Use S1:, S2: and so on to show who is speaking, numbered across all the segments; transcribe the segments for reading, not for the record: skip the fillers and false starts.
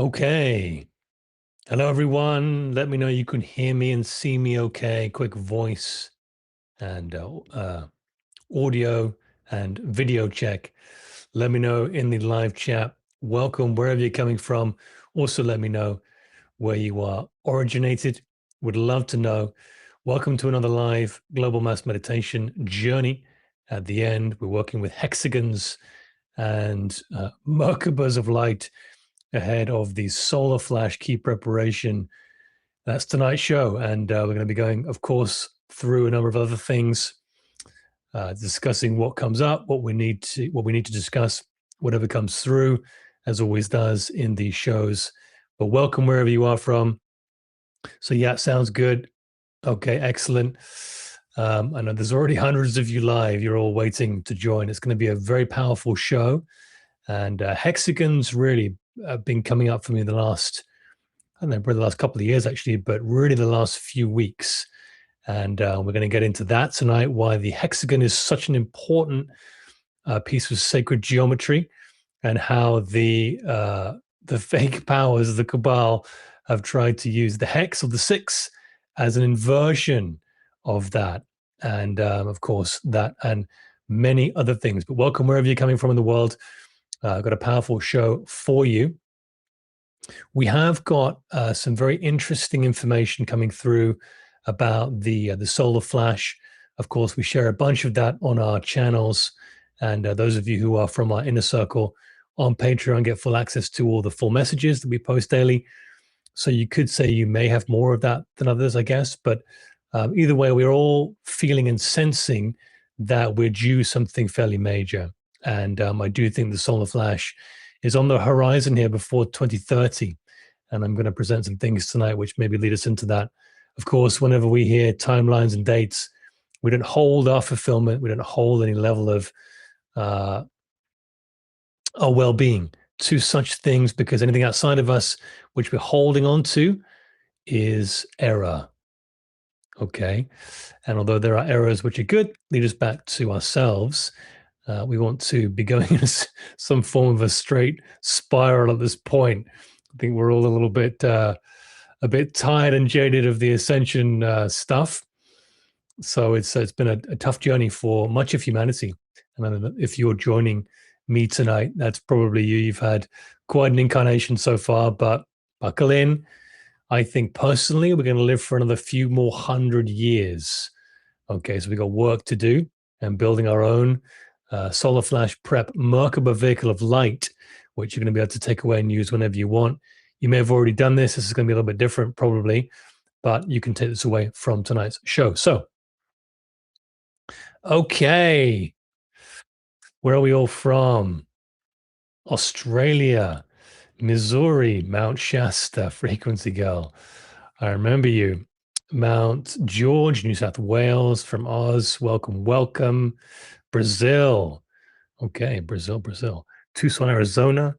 S1: Okay. Hello, everyone. Let me know you can hear me and see me okay. Quick voice and audio and video check. Let me know in the live chat. Welcome wherever you're coming from. Also, let me know where you are originated. Would love to know. Welcome to another live global mass meditation journey. At the end, we're working with hexagons and Merkabas of light ahead of the solar flash key preparation. That's tonight's show, and we're going to be going, of course, through a number of other things, discussing what comes up, what we need to discuss, whatever comes through, as always does in these shows. But welcome wherever you are from. So yeah, sounds good. Okay, excellent. I know there's already hundreds of you live. You're all waiting to join. It's going to be a very powerful show, and hexagons really been coming up for me the last, I don't know, probably the last couple of years actually, but really the last few weeks. And we're going to get into that tonight, why the hexagon is such an important piece of sacred geometry, and how the fake powers of the Cabal have tried to use the hex of the six as an inversion of that. And of course, that and many other things. But welcome wherever you're coming from in the world. I've got a powerful show for you. We have got some very interesting information coming through about the solar flash. Of course, we share a bunch of that on our channels, and those of you who are from our inner circle on Patreon get full access to all the full messages that we post daily. So you could say you may have more of that than others, I guess. But either way, we're all feeling and sensing that we're due something fairly major. And I do think the solar flash is on the horizon here before 2030. And I'm going to present some things tonight which maybe lead us into that. Of course, whenever we hear timelines and dates, we don't hold our fulfillment. We don't hold any level of our well-being to such things, because anything outside of us which we're holding on to is error. Okay. And although there are errors which are good, lead us back to ourselves, we want to be going in some form of a straight spiral at this point. I think we're all a bit tired and jaded of the ascension stuff. So it's been a tough journey for much of humanity. And if you're joining me tonight, that's probably you. You've had quite an incarnation so far, but buckle in. I think personally, we're going to live for another few more 100 years. Okay, so we've got work to do and building our own solar flash prep Merkaba vehicle of light, which you're going to be able to take away and use whenever you want. You may have already done this. This is going to be a little bit different probably, but you can take this away from tonight's show. So, okay, where are we all from? Australia, Missouri, Mount Shasta, Frequency Girl. I remember you. Mount George, New South Wales, from Oz. Welcome, welcome. Brazil. Okay, Brazil. Tucson, Arizona.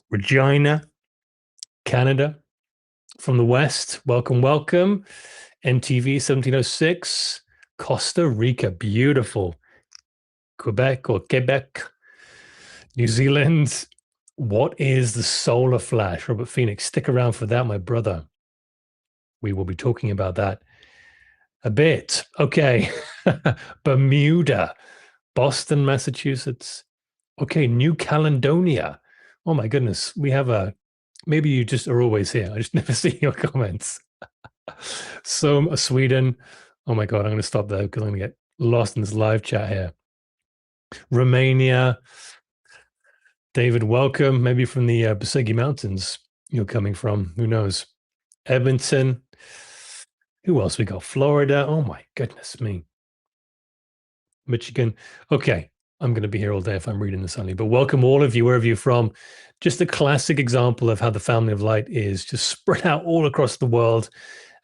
S1: Regina, Canada. From the West, welcome, welcome. NTV 1706. Costa Rica, beautiful. Quebec. New Zealand. What is the solar flash? Robert Phoenix, stick around for that, my brother. We will be talking about that a bit. Okay. Bermuda, Boston, Massachusetts. Okay, New Caledonia. Oh my goodness. We have maybe you just are always here. I just never see your comments. So Sweden. Oh my God, I'm going to stop there because I'm going to get lost in this live chat here. Romania. David, welcome. Maybe from the Basigi Mountains you're coming from. Who knows? Edmonton. Who else we got? Florida. Oh my goodness me. Michigan. Okay, I'm going to be here all day if I'm reading this only. But welcome all of you, wherever you're from. Just a classic example of how the family of light is just spread out all across the world,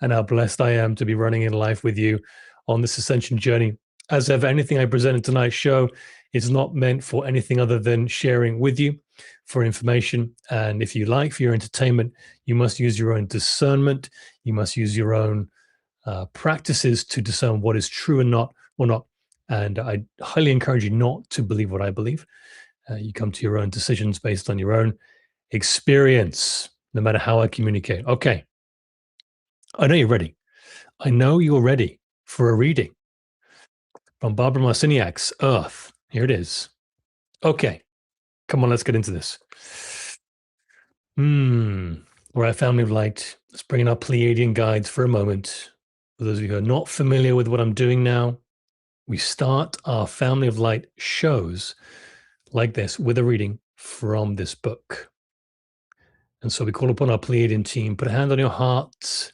S1: and how blessed I am to be running in life with you on this ascension journey. As ever, anything I present in tonight's show is not meant for anything other than sharing with you for information. And if you like, for your entertainment, you must use your own discernment. You must use your own practices to discern what is true and not, or not. And I highly encourage you not to believe what I believe. You come to your own decisions based on your own experience, no matter how I communicate. Okay, I know you're ready. I know you're ready for a reading from Barbara Marciniak's Earth. Here it is. Okay, come on, let's get into this. All right, family of light, let's bring in our Pleiadian guides for a moment. For those of you who are not familiar with what I'm doing now, we start our family of light shows like this with a reading from this book. And so we call upon our Pleiadian team, put a hand on your hearts,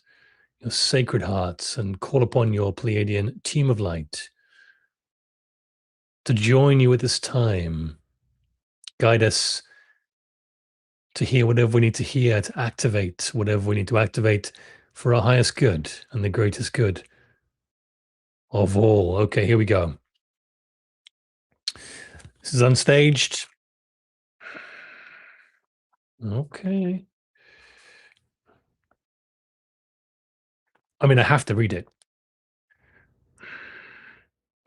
S1: your sacred hearts, and call upon your Pleiadian team of light to join you at this time. Guide us to hear whatever we need to hear, to activate whatever we need to activate for our highest good and the greatest good of all. Okay, here we go. This is unstaged. Okay. I mean, I have to read it.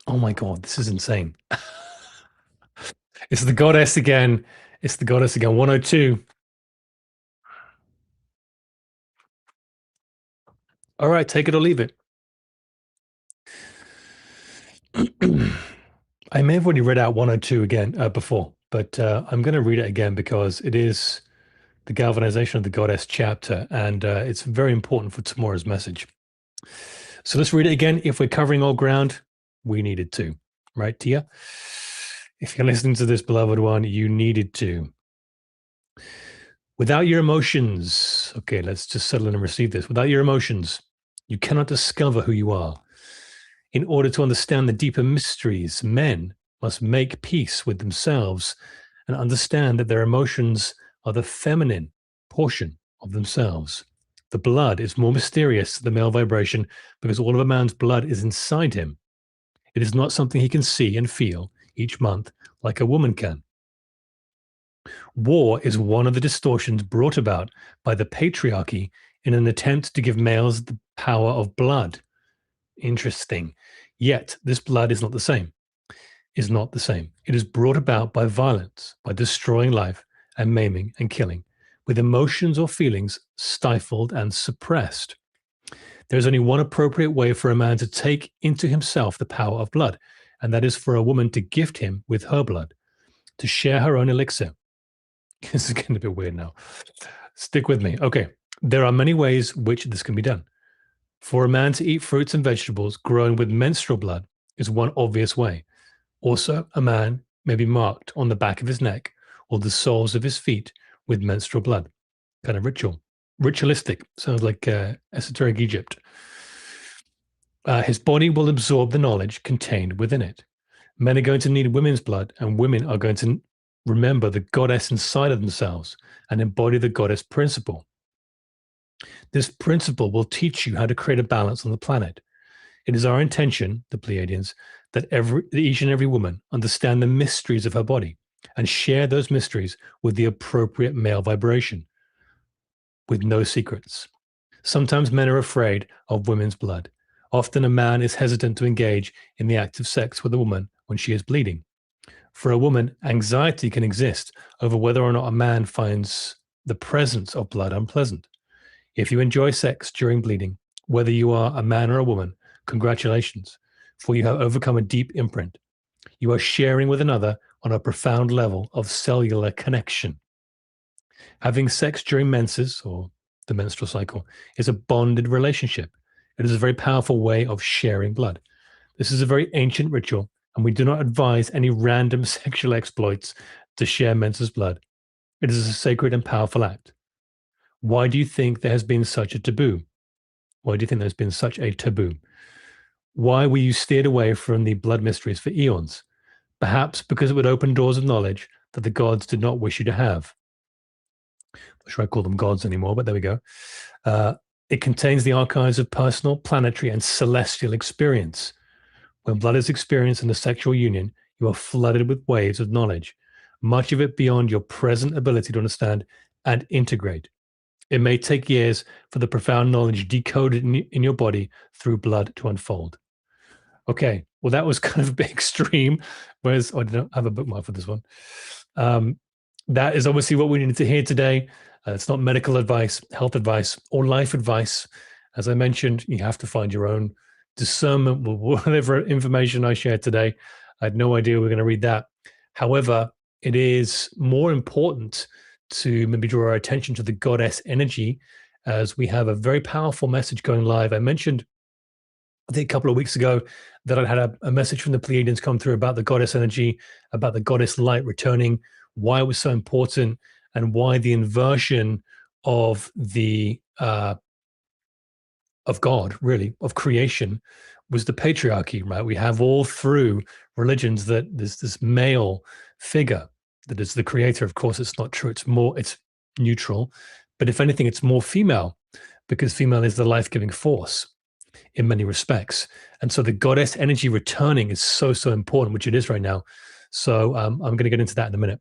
S1: Oh my God, this is insane. It's the goddess again. It's the goddess again. 102. All right, take it or leave it. I may have already read out 102 again before, but I'm going to read it again because it is the galvanization of the goddess chapter, and it's very important for tomorrow's message. So let's read it again. If we're covering all ground, we needed to, right, Tia? If you're listening to this, beloved one, you needed to. Without your emotions, okay, let's just settle in and receive this. Without your emotions, you cannot discover who you are. In order to understand the deeper mysteries, men must make peace with themselves and understand that their emotions are the feminine portion of themselves. The blood is more mysterious than the male vibration because all of a man's blood is inside him. It is not something he can see and feel each month like a woman can. War is one of the distortions brought about by the patriarchy in an attempt to give males the power of blood. Interesting. Yet this blood is not the same. Is not the same. It is brought about by violence, by destroying life and maiming and killing, with emotions or feelings stifled and suppressed. There is only one appropriate way for a man to take into himself the power of blood, and that is for a woman to gift him with her blood, to share her own elixir. This is getting a bit weird now. Stick with me. Okay. There are many ways which this can be done. For a man to eat fruits and vegetables grown with menstrual blood is one obvious way. Also, a man may be marked on the back of his neck or the soles of his feet with menstrual blood. Kind of ritualistic. Sounds like esoteric Egypt. His body will absorb the knowledge contained within it. Men are going to need women's blood, and women are going to remember the goddess inside of themselves and embody the goddess principle. This principle will teach you how to create a balance on the planet. It is our intention, the Pleiadians, that each and every woman understand the mysteries of her body and share those mysteries with the appropriate male vibration, with no secrets. Sometimes men are afraid of women's blood. Often a man is hesitant to engage in the act of sex with a woman when she is bleeding. For a woman, anxiety can exist over whether or not a man finds the presence of blood unpleasant. If you enjoy sex during bleeding, whether you are a man or a woman, congratulations, for you have overcome a deep imprint. You are sharing with another on a profound level of cellular connection. Having sex during menses, or the menstrual cycle, is a bonded relationship. It is a very powerful way of sharing blood. This is a very ancient ritual, and we do not advise any random sexual exploits to share menses blood. It is a sacred and powerful act. Why do you think there has been such a taboo? Why do you think there's been such a taboo? Why were you steered away from the blood mysteries for eons? Perhaps because it would open doors of knowledge that the gods did not wish you to have. I'm not sure I call them gods anymore, but there we go. It contains the archives of personal, planetary, and celestial experience. When blood is experienced in a sexual union, you are flooded with waves of knowledge, much of it beyond your present ability to understand and integrate. It may take years for the profound knowledge decoded in your body through blood to unfold. Okay, well, that was kind of a bit extreme. Whereas I don't have a bookmark for this one. that is obviously what we needed to hear today. It's not medical advice, health advice, or life advice. As I mentioned, you have to find your own discernment with whatever information I shared today. I had no idea we were going to read that. However, it is more important to maybe draw our attention to the goddess energy, as we have a very powerful message going live. I mentioned, I think, a couple of weeks ago that I had a message from the Pleiadians come through about the goddess energy, about the goddess light returning, why it was so important, and why the inversion of the of God, really, of creation, was the patriarchy, right? We have all through religions that there's this male figure that is the creator. Of course, it's not true. It's neutral. But if anything, it's more female, because female is the life-giving force in many respects. And so the goddess energy returning is so, so important, which it is right now. So I'm going to get into that in a minute.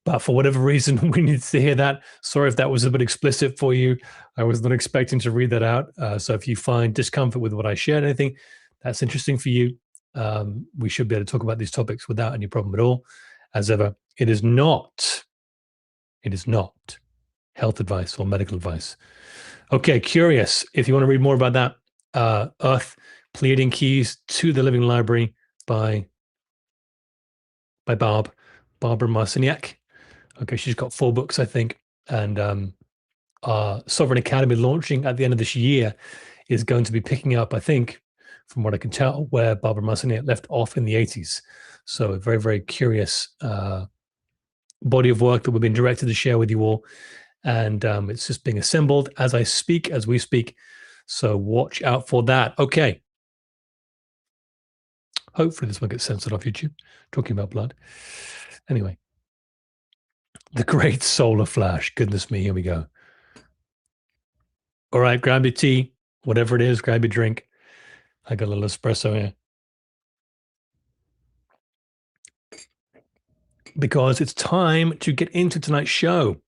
S1: But for whatever reason, we needed to hear that. Sorry if that was a bit explicit for you. I was not expecting to read that out. So if you find discomfort with what I shared, anything that's interesting for you, we should be able to talk about these topics without any problem at all. As ever, it is not health advice or medical advice. Okay, curious. If you want to read more about that, Earth, Pleiadian Keys to the Living Library by Barbara Marciniak. Okay, she's got 4 books, I think. And Sovereign Academy, launching at the end of this year, is going to be picking up, I think, from what I can tell, where Barbara Marciniak left off in the 80s. So a very, very curious body of work that we've been directed to share with you all. And it's just being assembled as I speak, as we speak. So watch out for that. Okay. Hopefully this won't get censored off YouTube, talking about blood. Anyway, the great solar flash. Goodness me, here we go. All right, grab your tea, whatever it is, grab your drink. I got a little espresso here. Because it's time to get into tonight's show.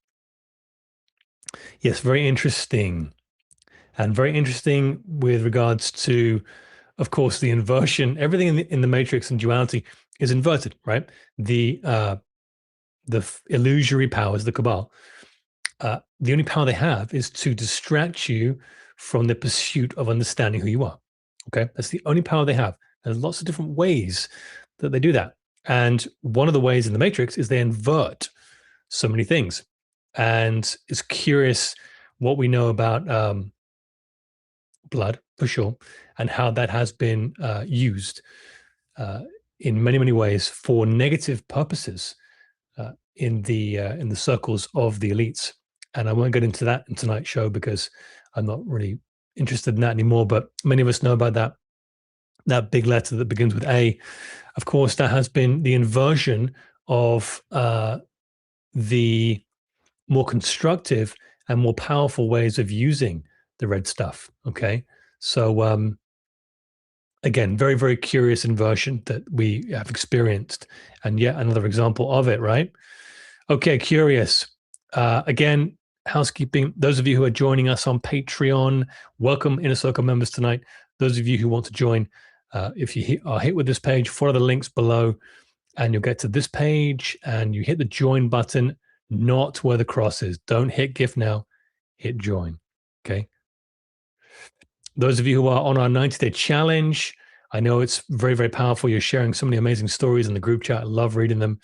S1: Yes, very interesting. And very interesting with regards to, of course, the inversion. Everything in the matrix and duality is inverted, right? The illusory powers, the cabal, the only power they have is to distract you from the pursuit of understanding who you are. Okay, that's the only power they have. There's lots of different ways that they do that. And one of the ways in the matrix is they invert so many things. And it's curious what we know about blood, for sure, and how that has been used in many, many ways for negative purposes in the circles of the elites. And I won't get into that in tonight's show because I'm not really interested in that anymore. But many of us know about that big letter that begins with A. Of course, that has been the inversion of the more constructive and more powerful ways of using the red stuff. Okay. So again, very, very curious inversion that we have experienced, and yet another example of it, right? Okay, curious. Again, housekeeping. Those of you who are joining us on Patreon, welcome Inner Circle members tonight. Those of you who want to join, if you are hit with this page, follow the links below, and you'll get to this page, and you hit the join button, not where the cross is. Don't hit gift now, hit join. Okay. Those of you who are on our 90-day challenge, I know it's very, very powerful. You're sharing so many amazing stories in the group chat. I love reading them.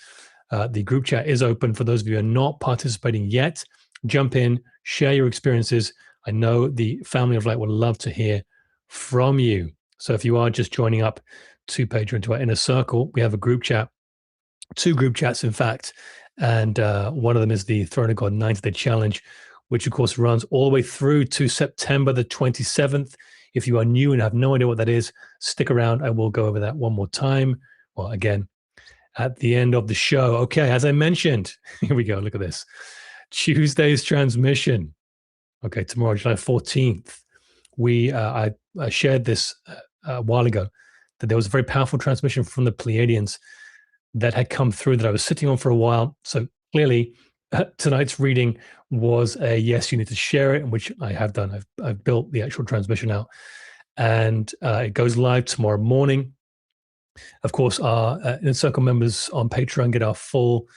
S1: The group chat is open for those of you who are not participating yet. Jump in, share your experiences. I know the family of light would love to hear from you. So if you are just joining up to Patreon, to our inner circle, we have a group chat, 2 group chats, in fact. And one of them is the Throne of God 90-day challenge, which of course runs all the way through to September the 27th. If you are new and have no idea what that is, stick around. I will go over that one more time. Well, again, at the end of the show. Okay, as I mentioned, here we go. Look at this. Tuesday's transmission. Okay, tomorrow, July 14th. I shared this a while ago, that there was a very powerful transmission from the Pleiadians that had come through that I was sitting on for a while. So clearly, tonight's reading was a yes, you need to share it, which I have done. I've built the actual transmission out, and it goes live tomorrow morning. Of course, our Inner Circle members on Patreon get our full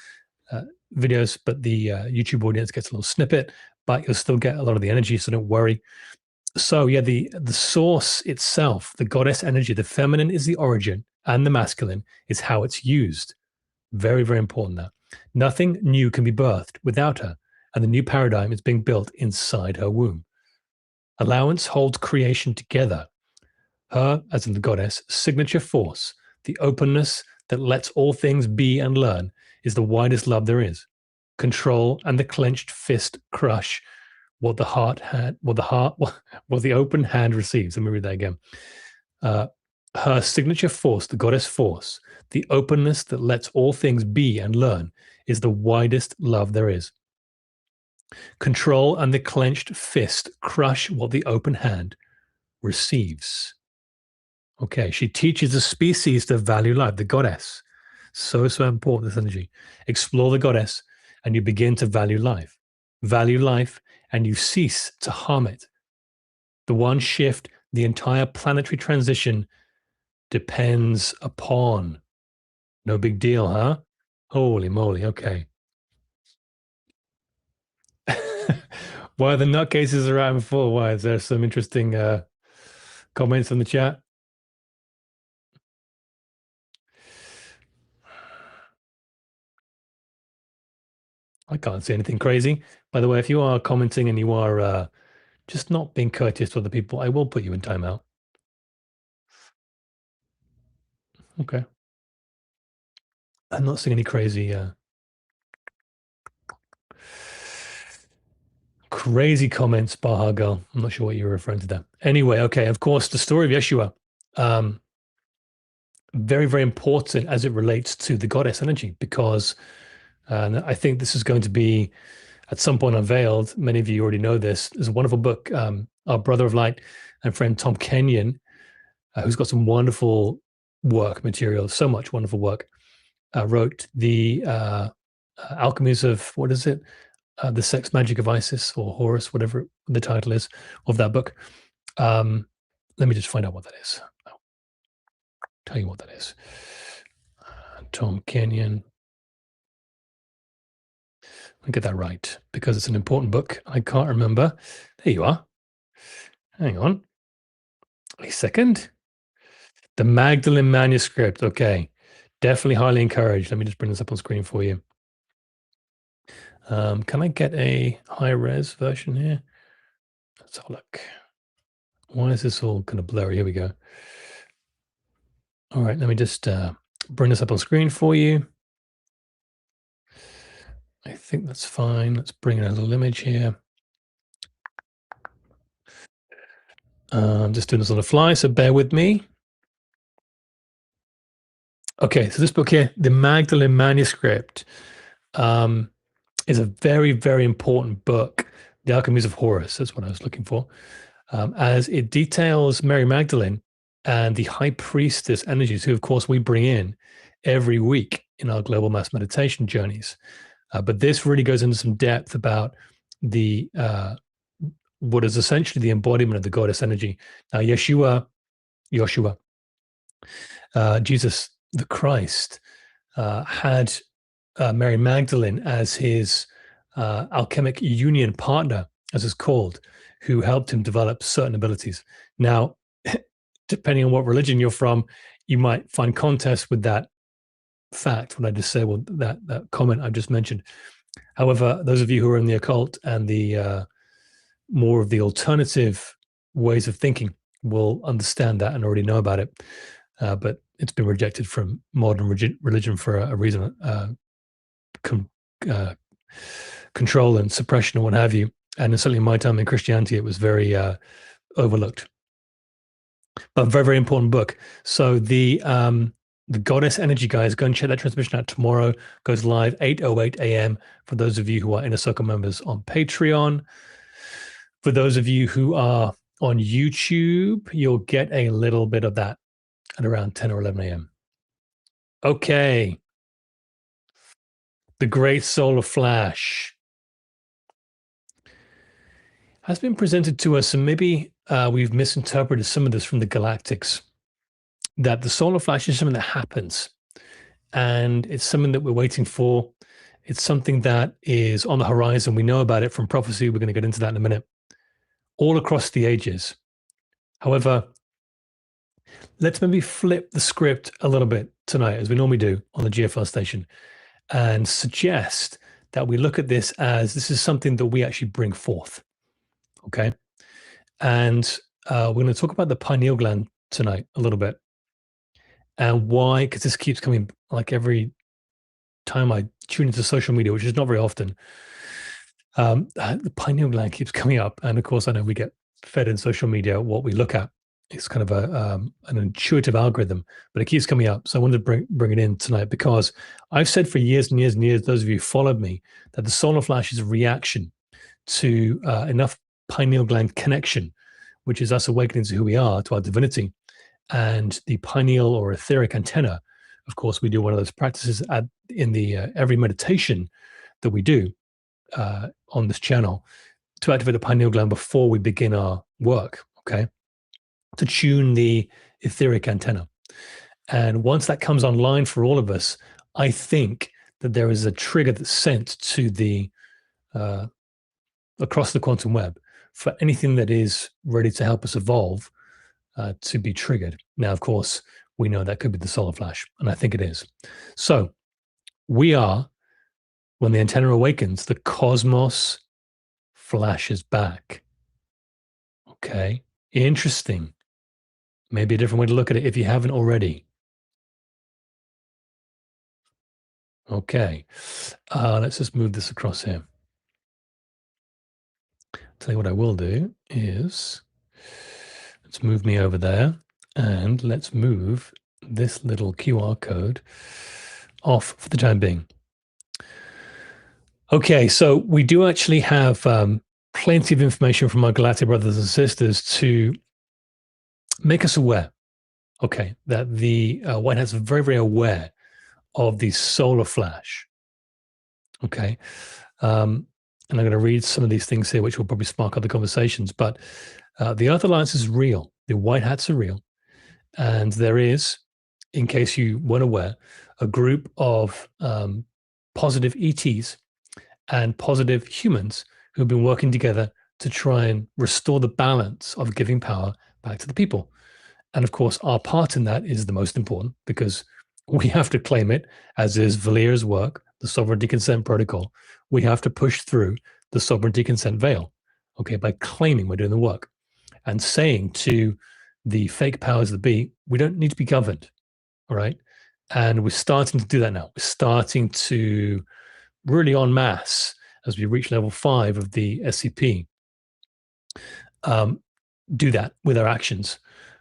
S1: videos, but the YouTube audience gets a little snippet, but you'll still get a lot of the energy, so don't worry. So yeah, the source itself, the goddess energy, the feminine is the origin, and the masculine is how it's used. Very, very important that. Nothing new can be birthed without her, and the new paradigm is being built inside her womb. Allowance holds creation together. Her, as in the goddess, signature force, the openness that lets all things be and learn, is the widest love there is. Control and the clenched fist crush what the heart had, what the open hand receives. Let me read that again. Her signature force, the goddess force, the openness that lets all things be and learn, is the widest love there is. Control and the clenched fist crush what the open hand receives. Okay, she teaches the species to value life, the goddess. So important, this energy. Explore the goddess and you begin to value life. Value life and you cease to harm it. The one shift the entire planetary transition depends upon. No big deal, huh? Holy moly, okay. Why the nutcases are out in full? Why is there some interesting comments in the chat? I can't see anything crazy. By the way, if you are commenting and you are just not being courteous to other people, I will put you in timeout. Okay. I'm not seeing any crazy crazy comments, Baha Girl. I'm not sure what you're referring to there. Anyway, okay, of course, the story of Yeshua. Very, very important as it relates to the goddess energy, because I think this is going to be at some point unveiled. Many of you already know this. There's a wonderful book, our brother of light and friend Tom Kenyon, who's got some wonderful work material, so much wonderful work, wrote the alchemies of, what is it? The sex magic of Isis or Horus, whatever the title is of that book. Let me just find out what that is. I'll tell you what that is. Tom Kenyon. Let me get that right, because it's an important book. I can't remember. There you are. Hang on a second. The Magdalene manuscript. Okay. Definitely highly encouraged. Let me just bring this up on screen for you. Can I get a high res version here? Let's have a look. Why is this all kind of blurry? Here we go. All right, let me just bring this up on screen for you. I think that's fine. Let's bring in a little image here. I'm just doing this on the fly, so bear with me. Okay, so this book here, the Magdalene manuscript, is a very, very important book. The Alchemies of Horus, that's what I was looking for, as it details Mary Magdalene and the high priestess energies, who, of course, we bring in every week in our global mass meditation journeys. But this really goes into some depth about the what is essentially the embodiment of the goddess energy. Now, Joshua, Jesus the Christ, had Mary Magdalene as his alchemic union partner, as it's called, who helped him develop certain abilities. Now, depending on what religion you're from, you might find contest with that fact when I just say, well, that comment I've just mentioned. However, those of you who are in the occult and the more of the alternative ways of thinking will understand that and already know about it. But it's been rejected from modern religion for a reason, control and suppression and what have you. And certainly in my time in Christianity, it was very overlooked. But very, very important book. So the Goddess Energy, guys, go and check that transmission out tomorrow. Goes live 8:08 a.m. for those of you who are Inner Circle members on Patreon. For those of you who are on YouTube, you'll get a little bit of that at around 10 or 11 a.m. Okay. The Great Solar Flash has been presented to us, and maybe we've misinterpreted some of this from the galactics, that the solar flash is something that happens, and it's something that we're waiting for, It's something that is on the horizon. We know about it from prophecy. We're going to get into that in a minute. All across the ages. However, let's maybe flip the script a little bit tonight, as we normally do on the GFL station, and suggest that we look at this as this is something that we actually bring forth. Okay. And we're going to talk about the pineal gland tonight a little bit, and why, because this keeps coming like every time I tune into social media, which is not very often. The pineal gland keeps coming up, and of course, I know we get fed in social media what we look at. It's kind of an intuitive algorithm, but it keeps coming up. So I wanted to bring it in tonight because I've said for years and years and years, those of you who followed me, that the solar flash is a reaction to enough pineal gland connection, which is us awakening to who we are, to our divinity, and the pineal or etheric antenna. Of course, we do one of those practices in the every meditation that we do on this channel to activate the pineal gland before we begin our work, okay? To tune the etheric antenna. And once that comes online for all of us, I think that there is a trigger that's sent to the across the quantum web for anything that is ready to help us evolve to be triggered. Now, of course, we know that could be the solar flash, and I think it is. So we are, when the antenna awakens, the cosmos flashes back. Okay, interesting. Maybe a different way to look at it if you haven't already. Okay, let's just move this across here. Tell you what I will do is, let's move me over there, and let's move this little QR code off for the time being. Okay, so we do actually have plenty of information from our galactic brothers and sisters to make us aware, okay, that the White Hats are very, very aware of the solar flash. Okay. And I'm going to read some of these things here, which will probably spark other conversations. But the Earth Alliance is real. The White Hats are real. And there is, in case you weren't aware, a group of positive ETs and positive humans who've been working together to try and restore the balance of giving power back to the people. And of course, our part in that is the most important because we have to claim it, as is Valier's work, the Sovereignty Consent Protocol. We have to push through the sovereignty consent veil, okay, by claiming we're doing the work and saying to the fake powers that be, we don't need to be governed, all right? And we're starting to do that now. We're starting to really en masse, as we reach level 5 of the SCP, do that with our actions.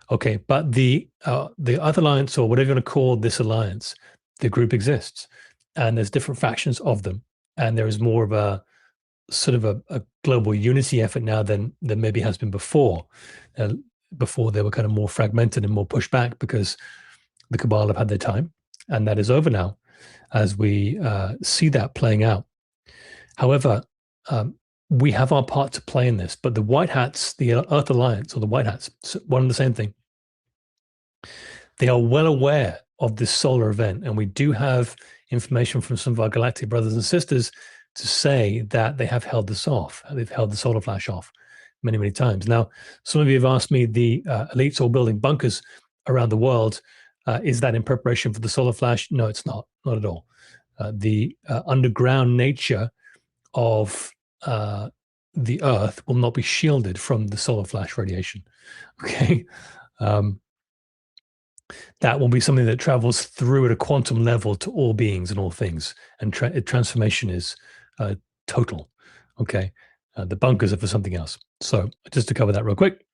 S1: Okay, but the other alliance, or whatever you want to call this alliance, the group exists, and there's different factions of them, and there is more of a sort of a global unity effort now than maybe has been before. Before they were kind of more fragmented and more pushed back because the Cabal have had their time, and that is over now, as we see that playing out. However, we have our part to play in this, but the White Hats, the Earth Alliance, or the White Hats, one and the same thing. They are well aware of this solar event, and we do have information from some of our galactic brothers and sisters to say that they have held this off. They've held the solar flash off many, many times. Now, some of you have asked me, the elites all building bunkers around the world, is that in preparation for the solar flash? No, it's not at all. The underground nature of the Earth will not be shielded from the solar flash radiation. Okay. That will be something that travels through at a quantum level to all beings and all things. And transformation is total. Okay. The bunkers are for something else. So just to cover that real quick.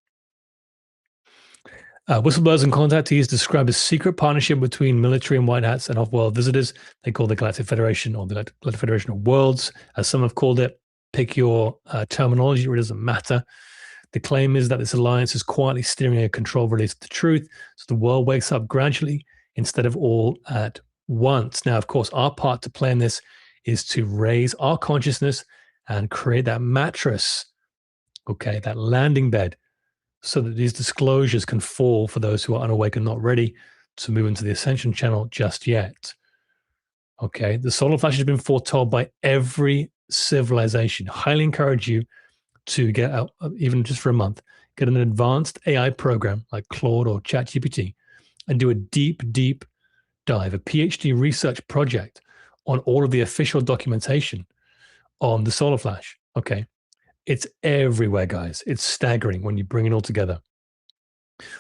S1: Whistleblowers and contactees describe a secret partnership between military and White Hats and off-world visitors. They call the Galactic Federation, or the Galactic Federation of Worlds, as some have called it. Pick your terminology, it doesn't matter. The claim is that this alliance is quietly steering a control related to truth, so the world wakes up gradually instead of all at once. Now, of course, our part to play in this is to raise our consciousness and create that mattress, okay, that landing bed, so that these disclosures can fall for those who are unawake and not ready to move into the ascension channel just yet. Okay, the solar flash has been foretold by every civilization. Highly encourage you to get out, even just for a month, get an advanced AI program like Claude or ChatGPT and do a deep, deep dive, a PhD research project on all of the official documentation on the solar flash. Okay. It's everywhere, guys. It's staggering when you bring it all together.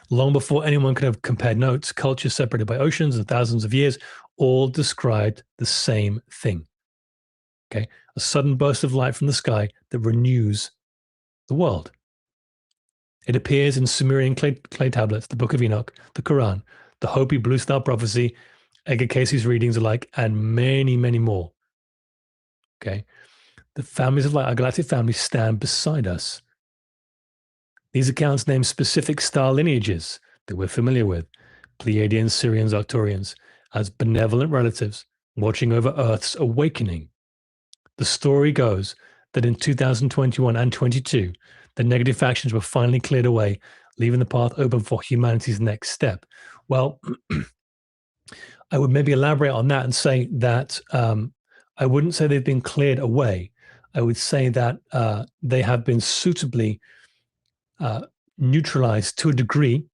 S1: Long before anyone could have compared notes, cultures separated by oceans and thousands of years all described the same thing. Okay. A sudden burst of light from the sky that renews the world. It appears in Sumerian clay tablets, the Book of Enoch, the Quran, the Hopi Blue Star Prophecy, Edgar Casey's readings alike, and many, many more. Okay. The families of light, our galactic families, stand beside us. These accounts name specific star lineages that we're familiar with, Pleiadians, Sirians, Arcturians, as benevolent relatives watching over Earth's awakening. The story goes that in 2021 and 22, the negative factions were finally cleared away, leaving the path open for humanity's next step. Well, I would maybe elaborate on that and say that I wouldn't say they've been cleared away. I would say that they have been suitably neutralized to a degree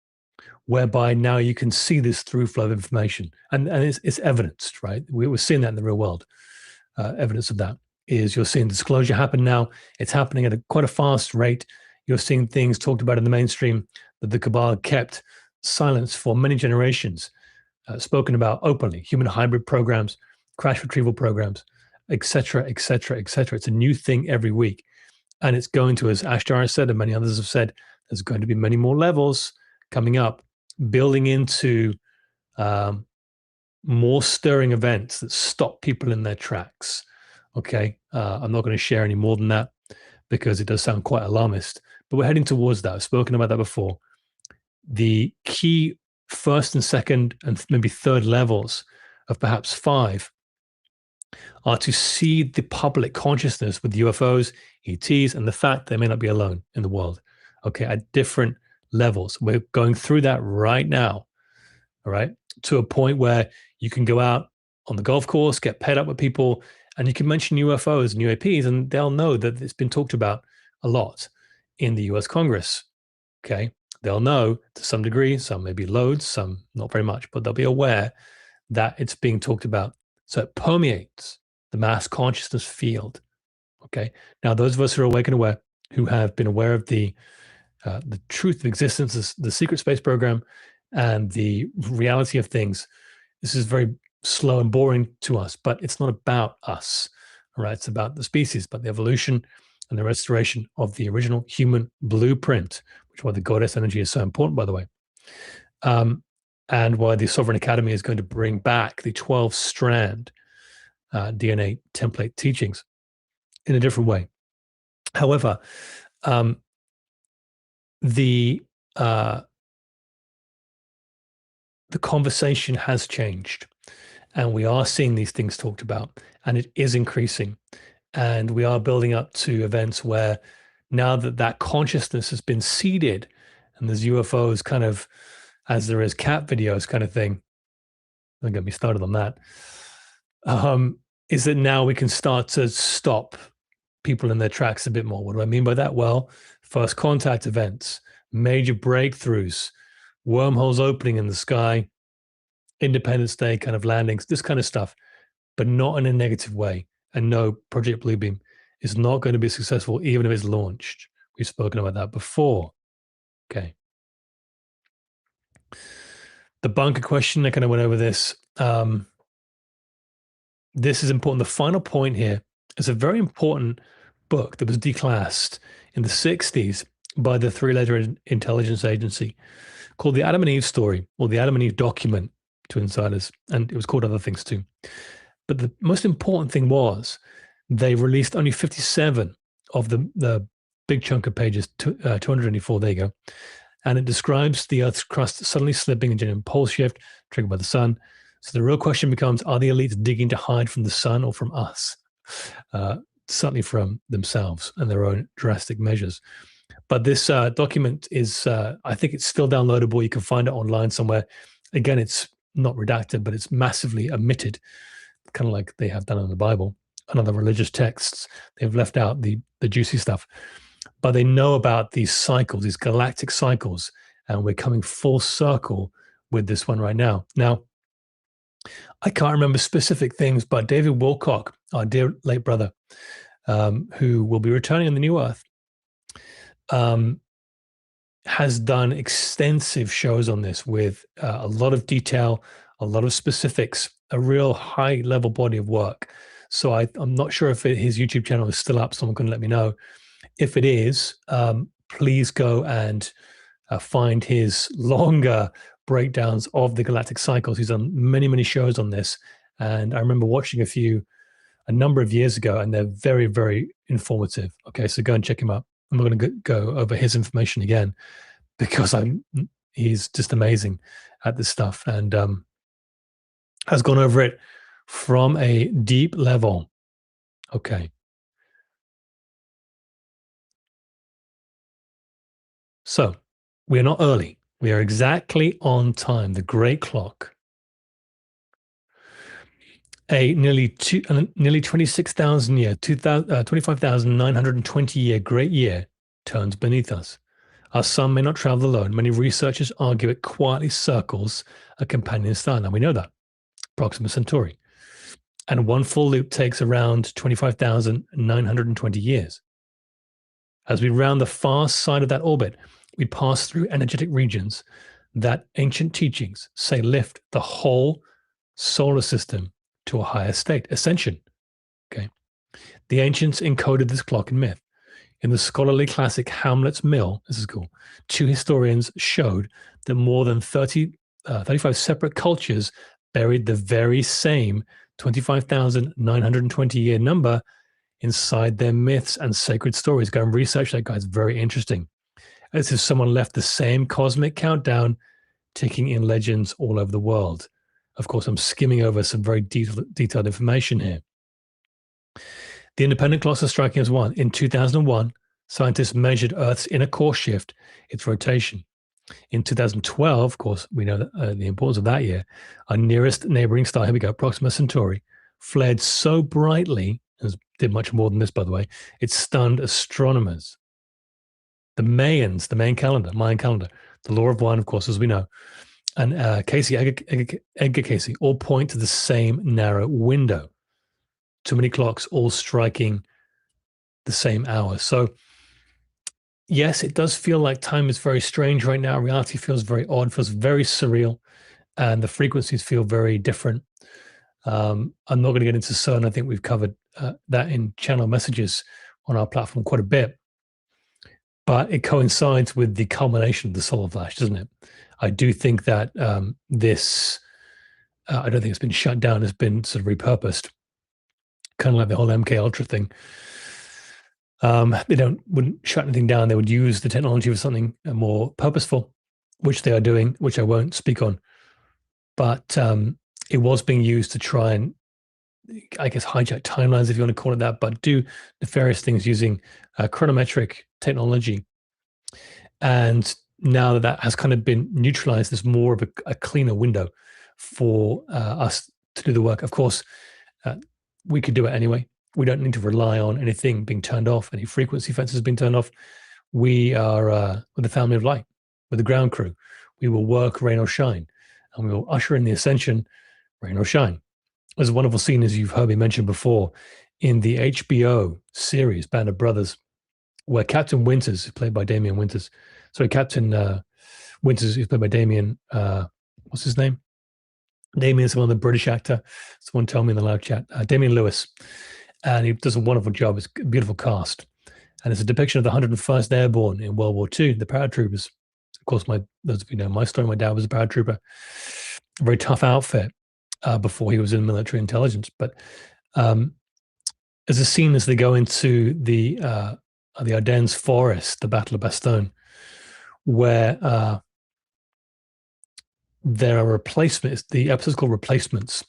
S1: whereby now you can see this through flow of information. And it's evidenced, right? We're seeing that in the real world. Evidence of that is you're seeing disclosure happen now. It's happening at quite a fast rate. You're seeing things talked about in the mainstream that the cabal kept silence for many generations, spoken about openly, human hybrid programs, crash retrieval programs, et cetera, et cetera, et cetera. It's a new thing every week. And it's going to, as Ashtar has said, and many others have said, there's going to be many more levels coming up, building into more stirring events that stop people in their tracks. Okay. I'm not going to share any more than that because it does sound quite alarmist, but we're heading towards that. I've spoken about that before. The key first and second and maybe third levels of perhaps 5 are to seed the public consciousness with UFOs, ETs, and the fact they may not be alone in the world. Okay, at different levels. We're going through that right now. All right, to a point where you can go out on the golf course, get paired up with people, and you can mention UFOs and UAPs, and they'll know that it's been talked about a lot in the US Congress. Okay, they'll know to some degree, some maybe loads, some not very much, but they'll be aware that it's being talked about. So it permeates the mass consciousness field. Okay, now those of us who are awake and aware, who have been aware of the truth of existence, the secret space program, and the reality of things, this is very slow and boring to us, but it's not about us. All right, it's about the species, but the evolution and the restoration of the original human blueprint, which is why the goddess energy is so important, by the way. And why the Sovereign Academy is going to bring back the 12-strand DNA template teachings in a different way. However, the conversation has changed, and we are seeing these things talked about, and it is increasing, and we are building up to events where now that consciousness has been seeded, and there's UFOs kind of as there is cat videos kind of thing. Don't get me started on that. Is that now we can start to stop people in their tracks a bit more. What do I mean by that? Well, first contact events, major breakthroughs, wormholes opening in the sky, Independence Day kind of landings, this kind of stuff, but not in a negative way. And no, Project Bluebeam is not going to be successful even if it's launched. We've spoken about that before. Okay. The bunker question, I kind of went over this. This is important. The final point here is a very important book that was declassed in the 60s by the three-letter intelligence agency called The Adam and Eve Story, or The Adam and Eve Document to insiders. And it was called other things too. But the most important thing was they released only 57 of the big chunk of pages, 284, there you go. And it describes the Earth's crust suddenly slipping into an pole shift triggered by the sun. So the real question becomes, are the elites digging to hide from the sun or from us? Certainly from themselves and their own drastic measures. But this document is, I think it's still downloadable. You can find it online somewhere. Again, it's not redacted, but it's massively omitted. kind of like they have done in the Bible and other religious texts. They've left out the juicy stuff, but they know about these cycles, these galactic cycles, and we're coming full circle with this one right now. Now, I can't remember specific things, but David Wilcock, our dear late brother, who will be returning on the new Earth, has done extensive shows on this with a lot of detail, a lot of specifics, a real high level body of work. So I'm not sure if his YouTube channel is still up. Someone can let me know. If it is, please go and find his longer breakdowns of the galactic cycles. He's done many, many shows on this. And I remember watching a number of years ago, and they're very, very informative. Okay, so go and check him out. I'm not going to go over his information again because he's just amazing at this stuff and has gone over it from a deep level. Okay. So we are not early. We are exactly on time. The great clock. A nearly 26,000 year, 25,920 year great year turns beneath us. Our sun may not travel alone. Many researchers argue it quietly circles a companion star. Now we know that, Proxima Centauri. And one full loop takes around 25,920 years. As we round the far side of that orbit, we pass through energetic regions that ancient teachings say lift the whole solar system to a higher state, ascension. Okay. The ancients encoded this clock in myth. In the scholarly classic Hamlet's Mill, this is cool, two historians showed that more than 35 separate cultures buried the very same 25,920 year number inside their myths and sacred stories. Go and research that, guys. Very interesting. As if someone left the same cosmic countdown ticking in legends all over the world. Of course, I'm skimming over some very detailed information here. The independent clocks are striking as one. In 2001, scientists measured Earth's inner core shift, its rotation. In 2012, of course, we know that, the importance of that year, our nearest neighboring star, here we go, Proxima Centauri, flared so brightly, and did much more than this, by the way, it stunned astronomers. The Mayans, the Mayan calendar, the law of one, of course, as we know, and Edgar Cayce all point to the same narrow window. Too many clocks all striking the same hour. So yes, it does feel like time is very strange right now. Reality feels very odd, feels very surreal, and the frequencies feel very different. I'm not going to get into CERN. I think we've covered that in channel messages on our platform quite a bit. But it coincides with the culmination of the solar flash, doesn't it? I do think that this, I don't think it's been shut down. It's been sort of repurposed, kind of like the whole MK Ultra thing. They wouldn't shut anything down. They would use the technology for something more purposeful, which they are doing, which I won't speak on. But it was being used to try and, I guess, hijack timelines, if you want to call it that, but do nefarious things using chronometric technology. And now that has kind of been neutralized, there's more of a cleaner window for us to do the work. Of course, we could do it anyway. We don't need to rely on anything being turned off, any frequency fences being turned off. We are with the family of light, with the ground crew. We will work, rain or shine, and we will usher in the ascension, rain or shine. There's a wonderful scene, as you've heard me mention before, in the HBO series Band of Brothers, where Captain Winters, played by Damian Winters, Captain Winters, who's played by Damian, what's his name? Damian is someone, the British actor. Someone tell me in the live chat. Damian Lewis. And he does a wonderful job. It's a beautiful cast. And it's a depiction of the 101st Airborne in World War II, the paratroopers. Of course, those of you know my story, my dad was a paratrooper. A very tough outfit before he was in military intelligence. But there's a scene as they go into the Ardennes forest, the Battle of Bastogne, where there are replacements. The episode's called Replacements,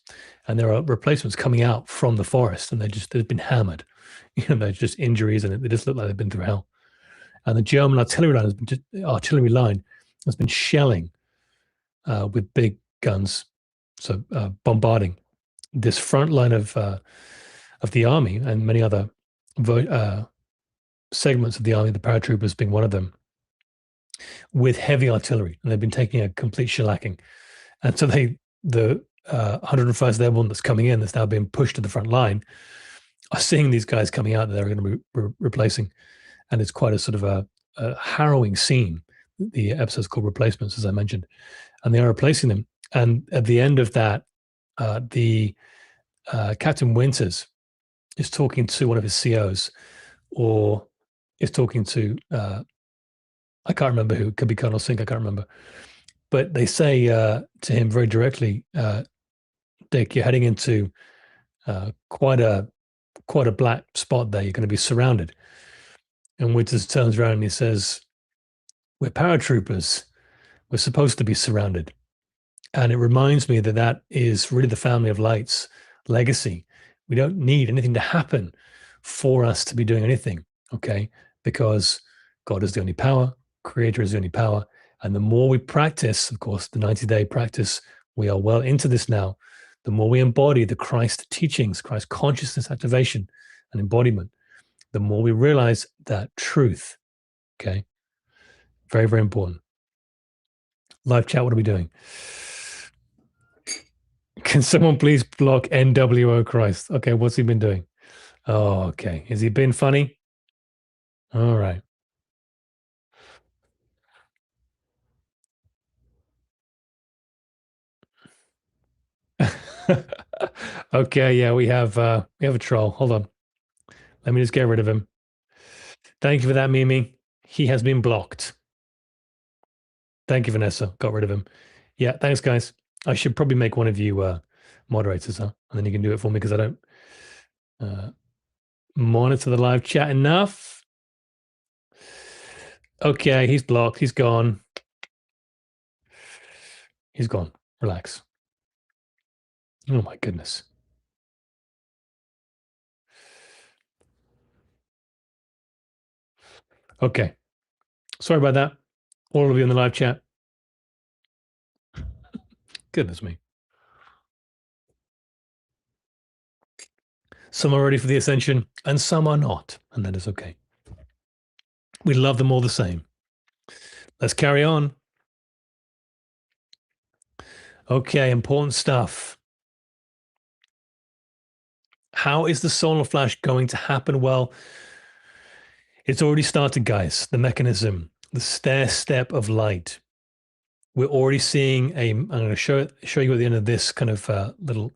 S1: and there are replacements coming out from the forest, and they've been hammered. They're just injuries, and they just look like they've been through hell. And the German artillery line has been shelling with big guns, so bombarding this front line of the army and many other segments of the army, the paratroopers being one of them, with heavy artillery, and they've been taking a complete shellacking. And so the 101st Airborne that's coming in, that's now being pushed to the front line, are seeing these guys coming out that they're going to be replacing, and it's quite a sort of a harrowing scene. The episode's called Replacements, as I mentioned, and they are replacing them. And at the end of that, the Captain Winters is talking to one of his COs, or is talking to I can't remember who. It could be Colonel Sink. I can't remember. But they say to him very directly, Dick, you're heading into quite a black spot there. You're going to be surrounded. And Winters turns around and he says, we're paratroopers. We're supposed to be surrounded. And it reminds me that that is really the Family of Light's legacy. We don't need anything to happen for us to be doing anything, okay? Because God is the only power, Creator is the only power. And the more we practice, of course, the 90-day practice, we are well into this now, the more we embody the Christ teachings, Christ consciousness activation and embodiment, the more we realize that truth, okay? Very, very important. Live chat, what are we doing? Can someone please block NWO Christ? Okay, what's he been doing? Oh, okay. Has he been funny? All right. Okay, yeah, we have a troll. Hold on. Let me just get rid of him. Thank you for that, Mimi. He has been blocked. Thank you, Vanessa. Got rid of him. Yeah, thanks, guys. I should probably make one of you moderators, huh? And then you can do it for me because I don't monitor the live chat enough. Okay, he's blocked. He's gone. He's gone. Relax. Oh my goodness. Okay. Sorry about that. All of you in the live chat. Goodness me. Some are ready for the ascension and some are not. And that is okay. We love them all the same. Let's carry on. Okay, important stuff. How is the solar flash going to happen? Well, it's already started, guys. The mechanism, the stair step of light. We're already seeing I'm going to show you at the end of this kind of little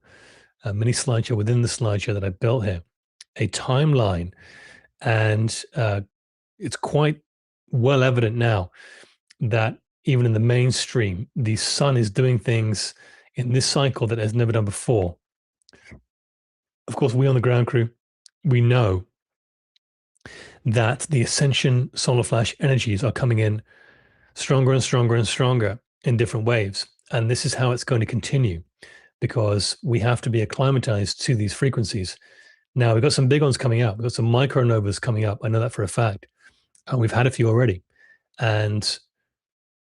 S1: mini slideshow within the slideshow that I built here, a timeline, and it's quite well evident now that even in the mainstream, the sun is doing things in this cycle that it has never done before. Of course, we on the ground crew, we know that the ascension solar flash energies are coming in stronger and stronger and stronger in different waves. And this is how it's going to continue because we have to be acclimatized to these frequencies. Now, we've got some big ones coming up. We've got some micronovas coming up. I know that for a fact. And we've had a few already. And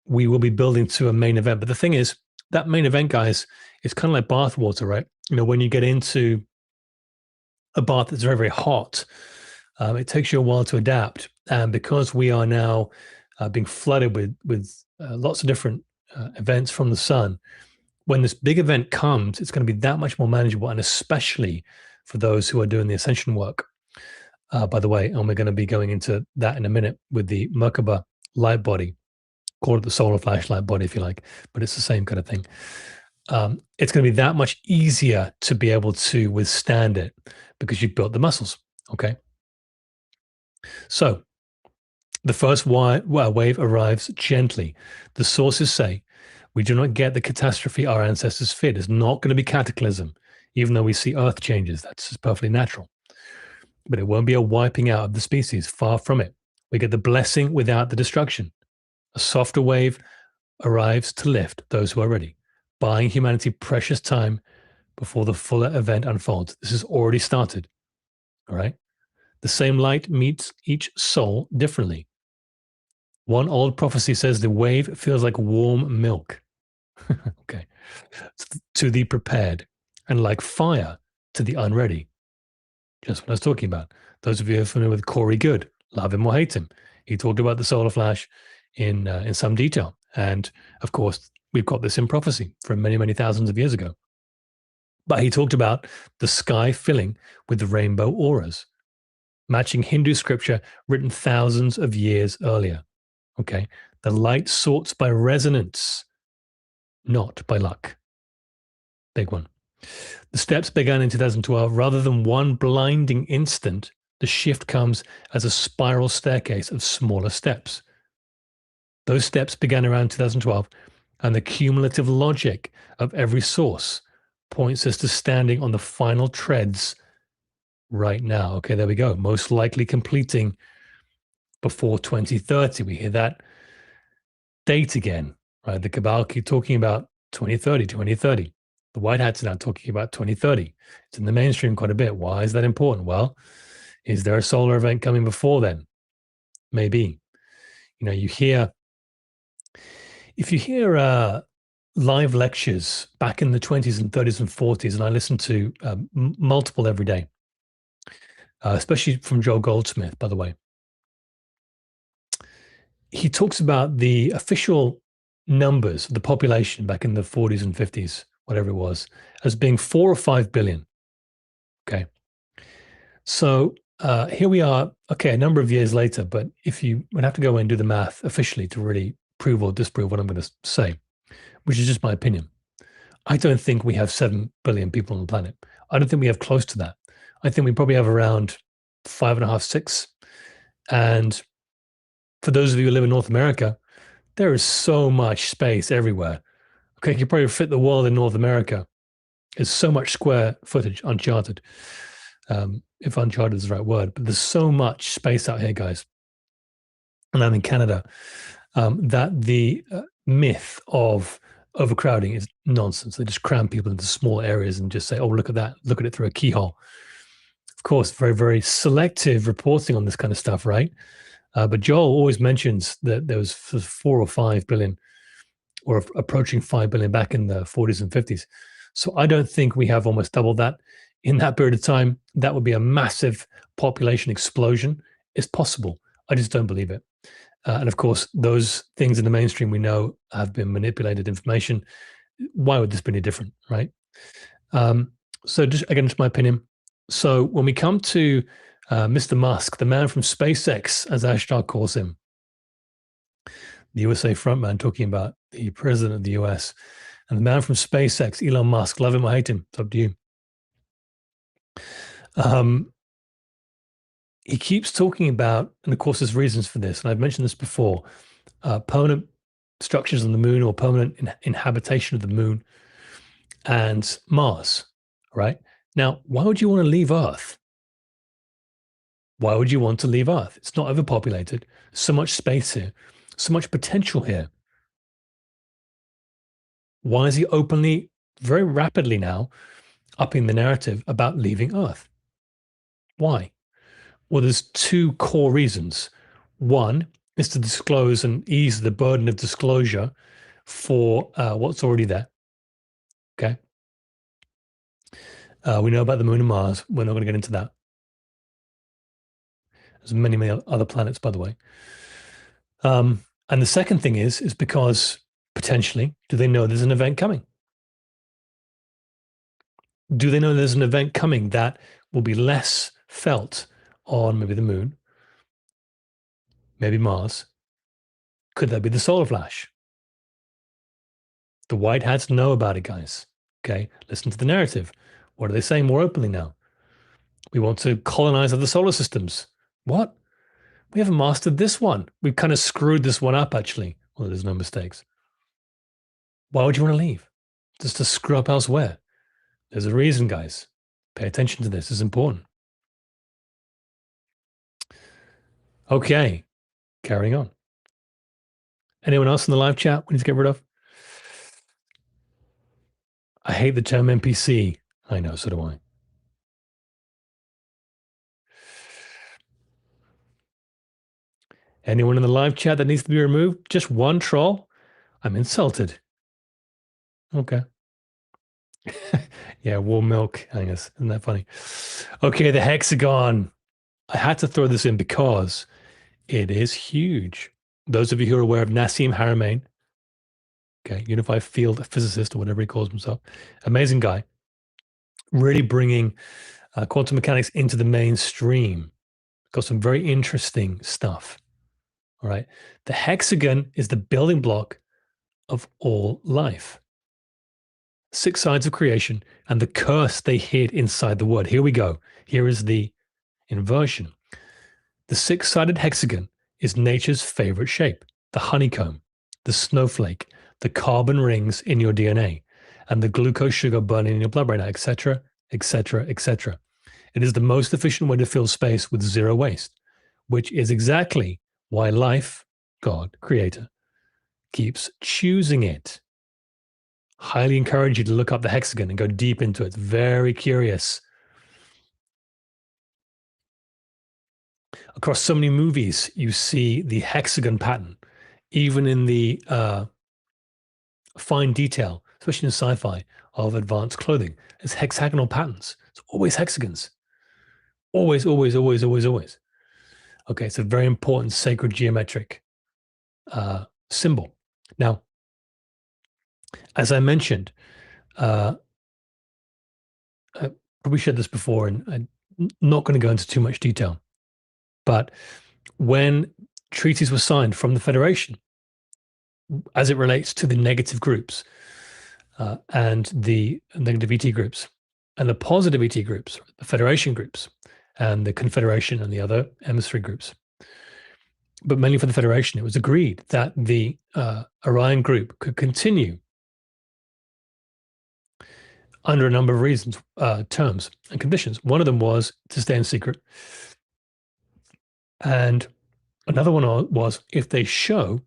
S1: we will be building to a main event. But the thing is, that main event, guys, is kind of like bath water, right? You know, when you get into a bath that's very, very hot, it takes you a while to adapt. And because we are now being flooded with lots of different events from the sun, when this big event comes, it's going to be that much more manageable, and especially for those who are doing the ascension work. By the way, and we're going to be going into that in a minute with the Merkaba light body. Call it the solar flashlight body if you like, but it's the same kind of thing. It's going to be that much easier to be able to withstand it because you've built the muscles, okay? So the first wave arrives gently. The sources say, we do not get the catastrophe our ancestors feared. It's not going to be cataclysm, even though we see earth changes. That's perfectly natural. But it won't be a wiping out of the species, far from it. We get the blessing without the destruction. A softer wave arrives to lift those who are ready, buying humanity precious time before the fuller event unfolds. This has already started, all right? The same light meets each soul differently. One old prophecy says the wave feels like warm milk. Okay. To the prepared. and like fire to the unready. Just what I was talking about. Those of you who are familiar with Corey Good, love him or hate him, he talked about the solar flash in some detail. And of course, we've got this in prophecy from many, many thousands of years ago. But he talked about the sky filling with the rainbow auras, matching Hindu scripture written thousands of years earlier. Okay. The light sorts by resonance, not by luck. Big one. The steps began in 2012. Rather than one blinding instant, the shift comes as a spiral staircase of smaller steps. Those steps began around 2012, and the cumulative logic of every source points us to standing on the final treads right now. Okay, there we go. Most likely completing before 2030. We hear that date again, right? The Cabal keep talking about 2030, 2030. The White Hats are now talking about 2030. It's in the mainstream quite a bit. Why is that important? Well, is there a solar event coming before then? Maybe. You know, if you hear live lectures back in the 20s and 30s and 40s, and I listen to multiple every day, especially from Joel Goldsmith, by the way. He talks about the official numbers of the population back in the 40s and 50s, whatever it was, as being 4 or 5 billion. Okay. So here we are, okay, a number of years later, but if you would have to go and do the math officially to really prove or disprove what I'm going to say, which is just my opinion, I don't think we have 7 billion people on the planet. I don't think we have close to that. I think we probably have around 5.5, 6. And for those of you who live in North America, there is so much space everywhere. Okay, you could probably fit the world in North America. There's so much square footage, uncharted, if uncharted is the right word, but there's so much space out here, guys. And I'm in Canada, that the myth of overcrowding is nonsense. They just cram people into small areas and just say, oh, look at that, look at it through a keyhole. Of course, very, very selective reporting on this kind of stuff, right? But Joel always mentions that there was 4 or 5 billion or approaching 5 billion back in the 40s and 50s. So I don't think we have almost double that in that period of time. That would be a massive population explosion. It's possible. I just don't believe it. And of course, those things in the mainstream we know have been manipulated information. Why would this be any different, right? So just again, it's my opinion. So when we come to Mr. Musk, the man from SpaceX, as Ashtar calls him, the USA frontman, talking about the president of the US, and the man from SpaceX, Elon Musk, love him or hate him, it's up to you. He keeps talking about, and of course there's reasons for this, and I've mentioned this before, permanent structures on the moon or permanent inhabitation of the moon and Mars, right? Now, why would you want to leave Earth? Why would you want to leave Earth? It's not overpopulated. So much space here, so much potential here. Why is he openly, very rapidly now, upping the narrative about leaving Earth? Why? Well, there's two core reasons. One is to disclose and ease the burden of disclosure for what's already there. Okay. We know about the moon and Mars. We're not going to get into that. There's many, many other planets, by the way. And the second thing is because potentially, do they know there's an event coming? Do they know there's an event coming that will be less felt on maybe the moon, maybe Mars? Could that be the solar flash? The White Hats know about it, guys. Okay, listen to the narrative. What are they saying more openly now? We want to colonize other solar systems. What? We haven't mastered this one. We've kind of screwed this one up, actually. Well, there's no mistakes. Why would you want to leave? Just to screw up elsewhere. There's a reason, guys. Pay attention to this. It's important. Okay, carrying on. Anyone else in the live chat we need to get rid of? I hate the term NPC. I know, so do I. Anyone in the live chat that needs to be removed? Just one troll? I'm insulted. Okay. Yeah, warm milk, Angus. Isn't that funny? Okay, the hexagon. I had to throw this in because it is huge. Those of you who are aware of Nassim Haramein, okay, unified field physicist or whatever he calls himself, amazing guy, really bringing quantum mechanics into the mainstream. Got some very interesting stuff. All right. The hexagon is the building block of all life. Six sides of creation and the curse they hid inside the word. Here we go. Here is the inversion. The six sided hexagon is nature's favorite shape, the honeycomb, the snowflake, the carbon rings in your DNA, and the glucose sugar burning in your blood right now, etc., etc., etc. It is the most efficient way to fill space with zero waste, which is exactly why life, God, creator, keeps choosing it. Highly encourage you to look up the hexagon and go deep into it. It's very curious. Across so many movies, you see the hexagon pattern, even in the fine detail, especially in sci-fi, of advanced clothing. It's hexagonal patterns. It's always hexagons. Always, always, always, always, always. Okay, it's a very important sacred geometric symbol. Now, as I mentioned, uh, I probably shared this before, and I'm not going to go into too much detail. But when treaties were signed from the Federation, as it relates to the negative groups and the negative ET groups and the positive ET groups, the Federation groups, and the Confederation and the other emissary groups, but mainly for the Federation, it was agreed that the Orion group could continue under a number of reasons, terms, and conditions. One of them was to stay in secret. And another one was if they show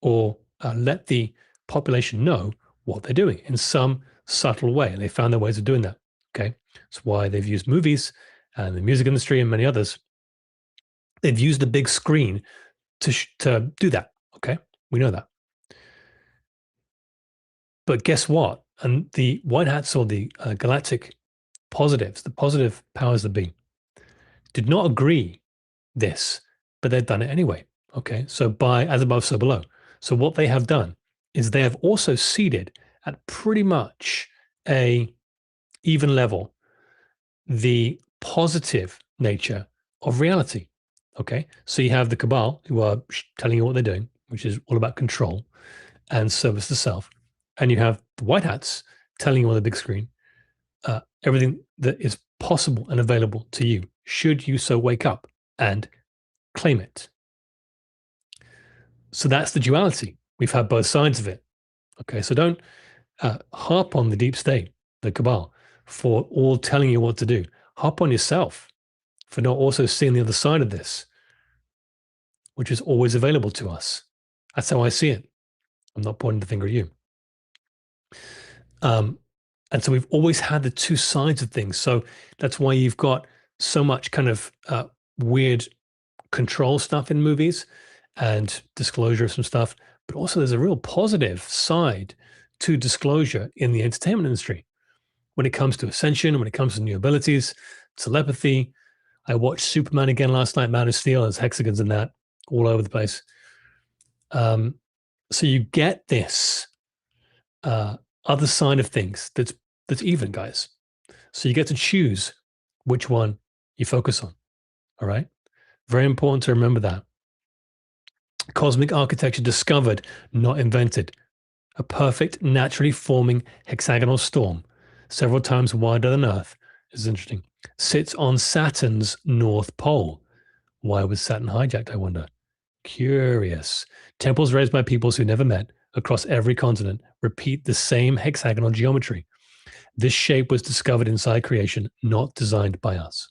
S1: or let the population know what they're doing in some subtle way. And they found their ways of doing that. Okay. That's why they've used movies and the music industry and many others. They've used the big screen to do that. Okay. We know that. But guess what? And the white hats or the galactic positives, the positive powers that be, did not agree this, but they've done it anyway. Okay. So by as above, so below. So what they have done is they have also seeded at pretty much a even level the positive nature of reality. Okay. So you have the cabal who are telling you what they're doing, which is all about control and service to self. And you have the white hats telling you on the big screen everything that is possible and available to you, should you so wake up and claim it. So that's the duality. We've had both sides of it. Okay, so don't harp on the deep state, the cabal, for all telling you what to do. Harp on yourself for not also seeing the other side of this, which is always available to us. That's how I see it. I'm not pointing the finger at you. Um, and so we've always had the two sides of things. So that's why you've got so much kind of weird control stuff in movies and disclosure of some stuff, but also there's a real positive side to disclosure in the entertainment industry when it comes to ascension, when it comes to new abilities, telepathy. I watched Superman again last night, Man of Steel. There's hexagons in that all over the place. So you get this other side of things that's even, guys. So you get to choose which one you focus on. All right. Very important to remember that. Cosmic architecture discovered, not invented. A perfect, naturally forming hexagonal storm, several times wider than Earth, is interesting, sits on Saturn's North Pole. Why was Saturn hijacked, I wonder? Curious. Temples raised by peoples who never met across every continent repeat the same hexagonal geometry. This shape was discovered inside creation, not designed by us.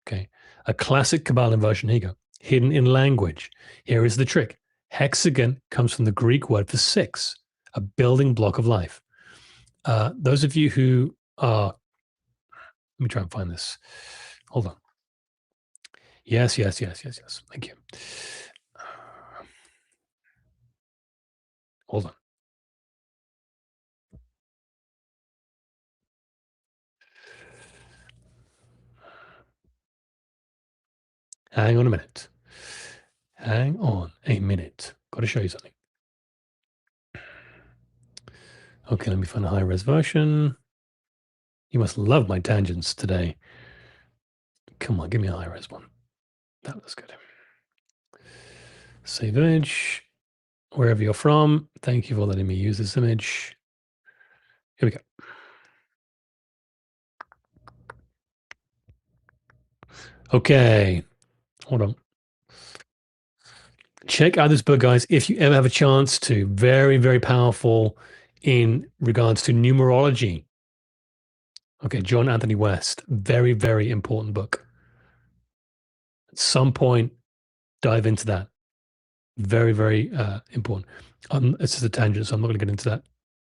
S1: Okay. A classic Kabbalah inversion. Here you go. Hidden in language. Here is the trick. Hexagon comes from the Greek word for six, a building block of life. Those of you who are, let me try and find this. Hold on. Yes, yes, yes, yes, yes. Thank you. Hold on. Hang on a minute. Hang on a minute. Got to show you something. Okay, let me find a high-res version. You must love my tangents today. Come on, give me a high-res one. That looks good. Save image. Wherever you're from, thank you for letting me use this image. Here we go. Okay, hold on. Check out this book, guys, if you ever have a chance to. Very, very powerful in regards to numerology. Okay, John Anthony West. Very, very important book. At some point, dive into that. Very, very important. It's just a tangent, so I'm not going to get into that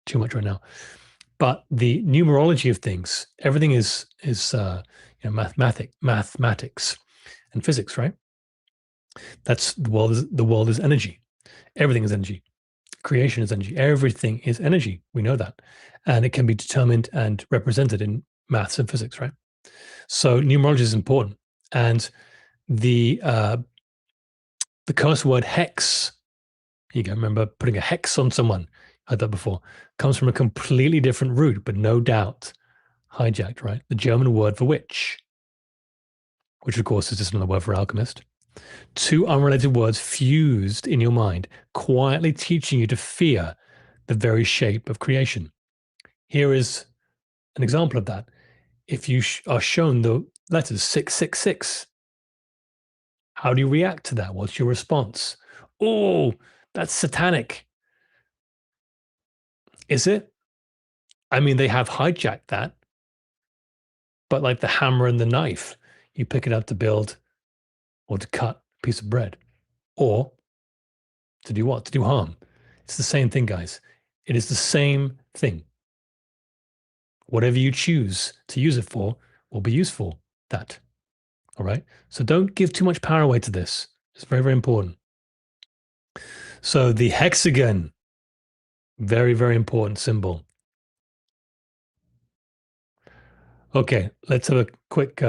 S1: too much right now. But the numerology of things, everything is mathematics and physics, right? That's the world. The world is energy. Everything is energy. Creation is energy. Everything is energy. We know that, and it can be determined and represented in maths and physics, right? So numerology is important, and the curse word hex. You can remember putting a hex on someone. I heard that before. Comes from a completely different root, but no doubt hijacked, right? The German word for witch, which of course is just another word for alchemist. Two unrelated words fused in your mind, quietly teaching you to fear the very shape of creation. Here is an example of that. If you are shown the letters 666, how do you react to that? What's your response? Oh, that's satanic. Is it? I mean, they have hijacked that, but like the hammer and the knife, you pick it up to build or to cut a piece of bread, or to do what? To do harm. It's the same thing, guys. It is the same thing. Whatever you choose to use it for will be useful. That. All right. So don't give too much power away to this. It's very, very important. So the hexagon, very, very important symbol. Okay, let's have a quick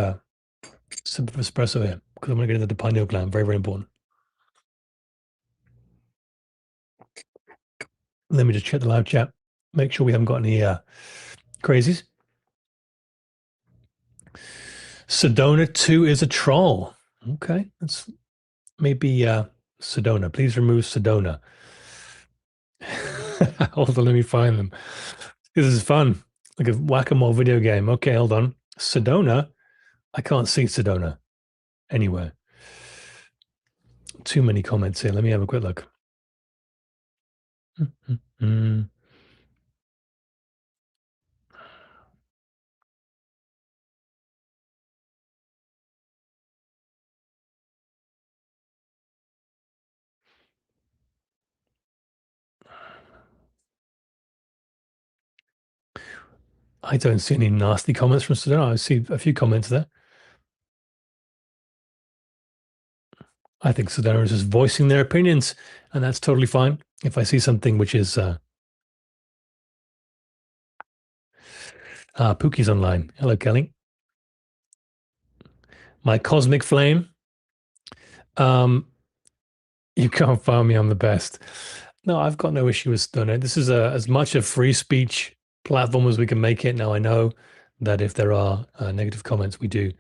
S1: sip of espresso here because I'm going to get into the pineal gland. Very, very important. Let me just check the live chat. Make sure we haven't got any crazies. Sedona 2 is a troll. Okay, that's maybe Sedona. Please remove Sedona. Hold on, let me find them. This is fun. Like a whack-a-mole video game. Okay, hold on. Sedona? I can't see Sedona anywhere. Too many comments here. Let me have a quick look. I don't see any nasty comments from Sedona. I see a few comments there. I think Sedona is just voicing their opinions, and that's totally fine. If I see something which is Pookie's online. Hello, Kelly. My cosmic flame. You can't find me. I'm the best. No, I've got no issue with Sedona. This is as much a free speech platform as we can make it. Now, I know that if there are negative comments, we do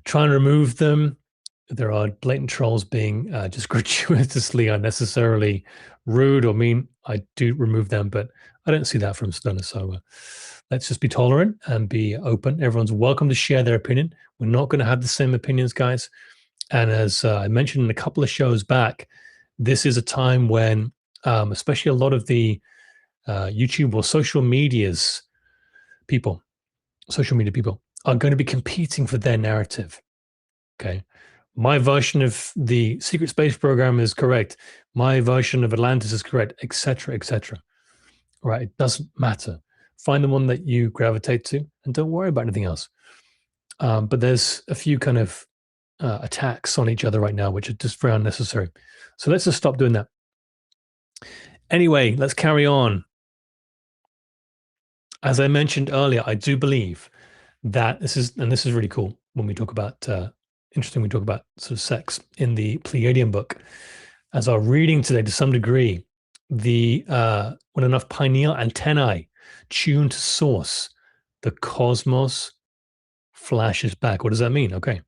S1: try and remove them. There are blatant trolls being just gratuitously, unnecessarily rude or mean. I do remove them, but I don't see that from Sedona. So let's just be tolerant and be open. Everyone's welcome to share their opinion. We're not going to have the same opinions, guys. And as I mentioned in a couple of shows back, this is a time when, especially a lot of the YouTube or social media people are going to be competing for their narrative. Okay. My version of the secret space program is correct. My version of Atlantis is correct, etc., etc. Right? It doesn't matter. Find the one that you gravitate to, and don't worry about anything else. But there's a few kind of attacks on each other right now, which are just very unnecessary. So let's just stop doing that. Anyway, let's carry on. As I mentioned earlier, I do believe that this is really cool when we talk about interesting we talk about sort of sex in the Pleiadian book. As our reading today, to some degree, when enough pineal antennae tune to source, the cosmos flashes back. What does that mean? Okay.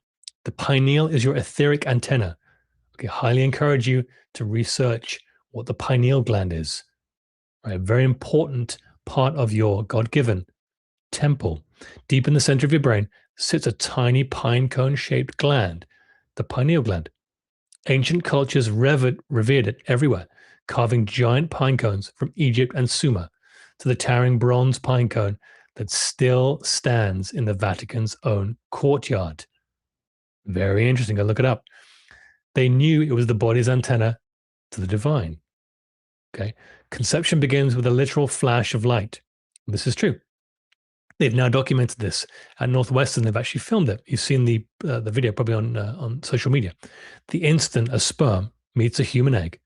S1: The pineal is your etheric antenna. Okay. Highly encourage you to research what the pineal gland is. Right. Very important part of your God-given temple. Deep in the center of your brain sits a tiny pine cone shaped gland, the pineal gland. Ancient cultures revered it everywhere, carving giant pine cones from Egypt and Sumer to the towering bronze pine cone that still stands in the Vatican's own courtyard. Very interesting. Go look it up. They knew it was the body's antenna to the divine. Okay. Conception begins with a literal flash of light. This is true. They've now documented this at Northwestern. They've actually filmed it. You've seen the video probably on social media. The instant a sperm meets a human egg,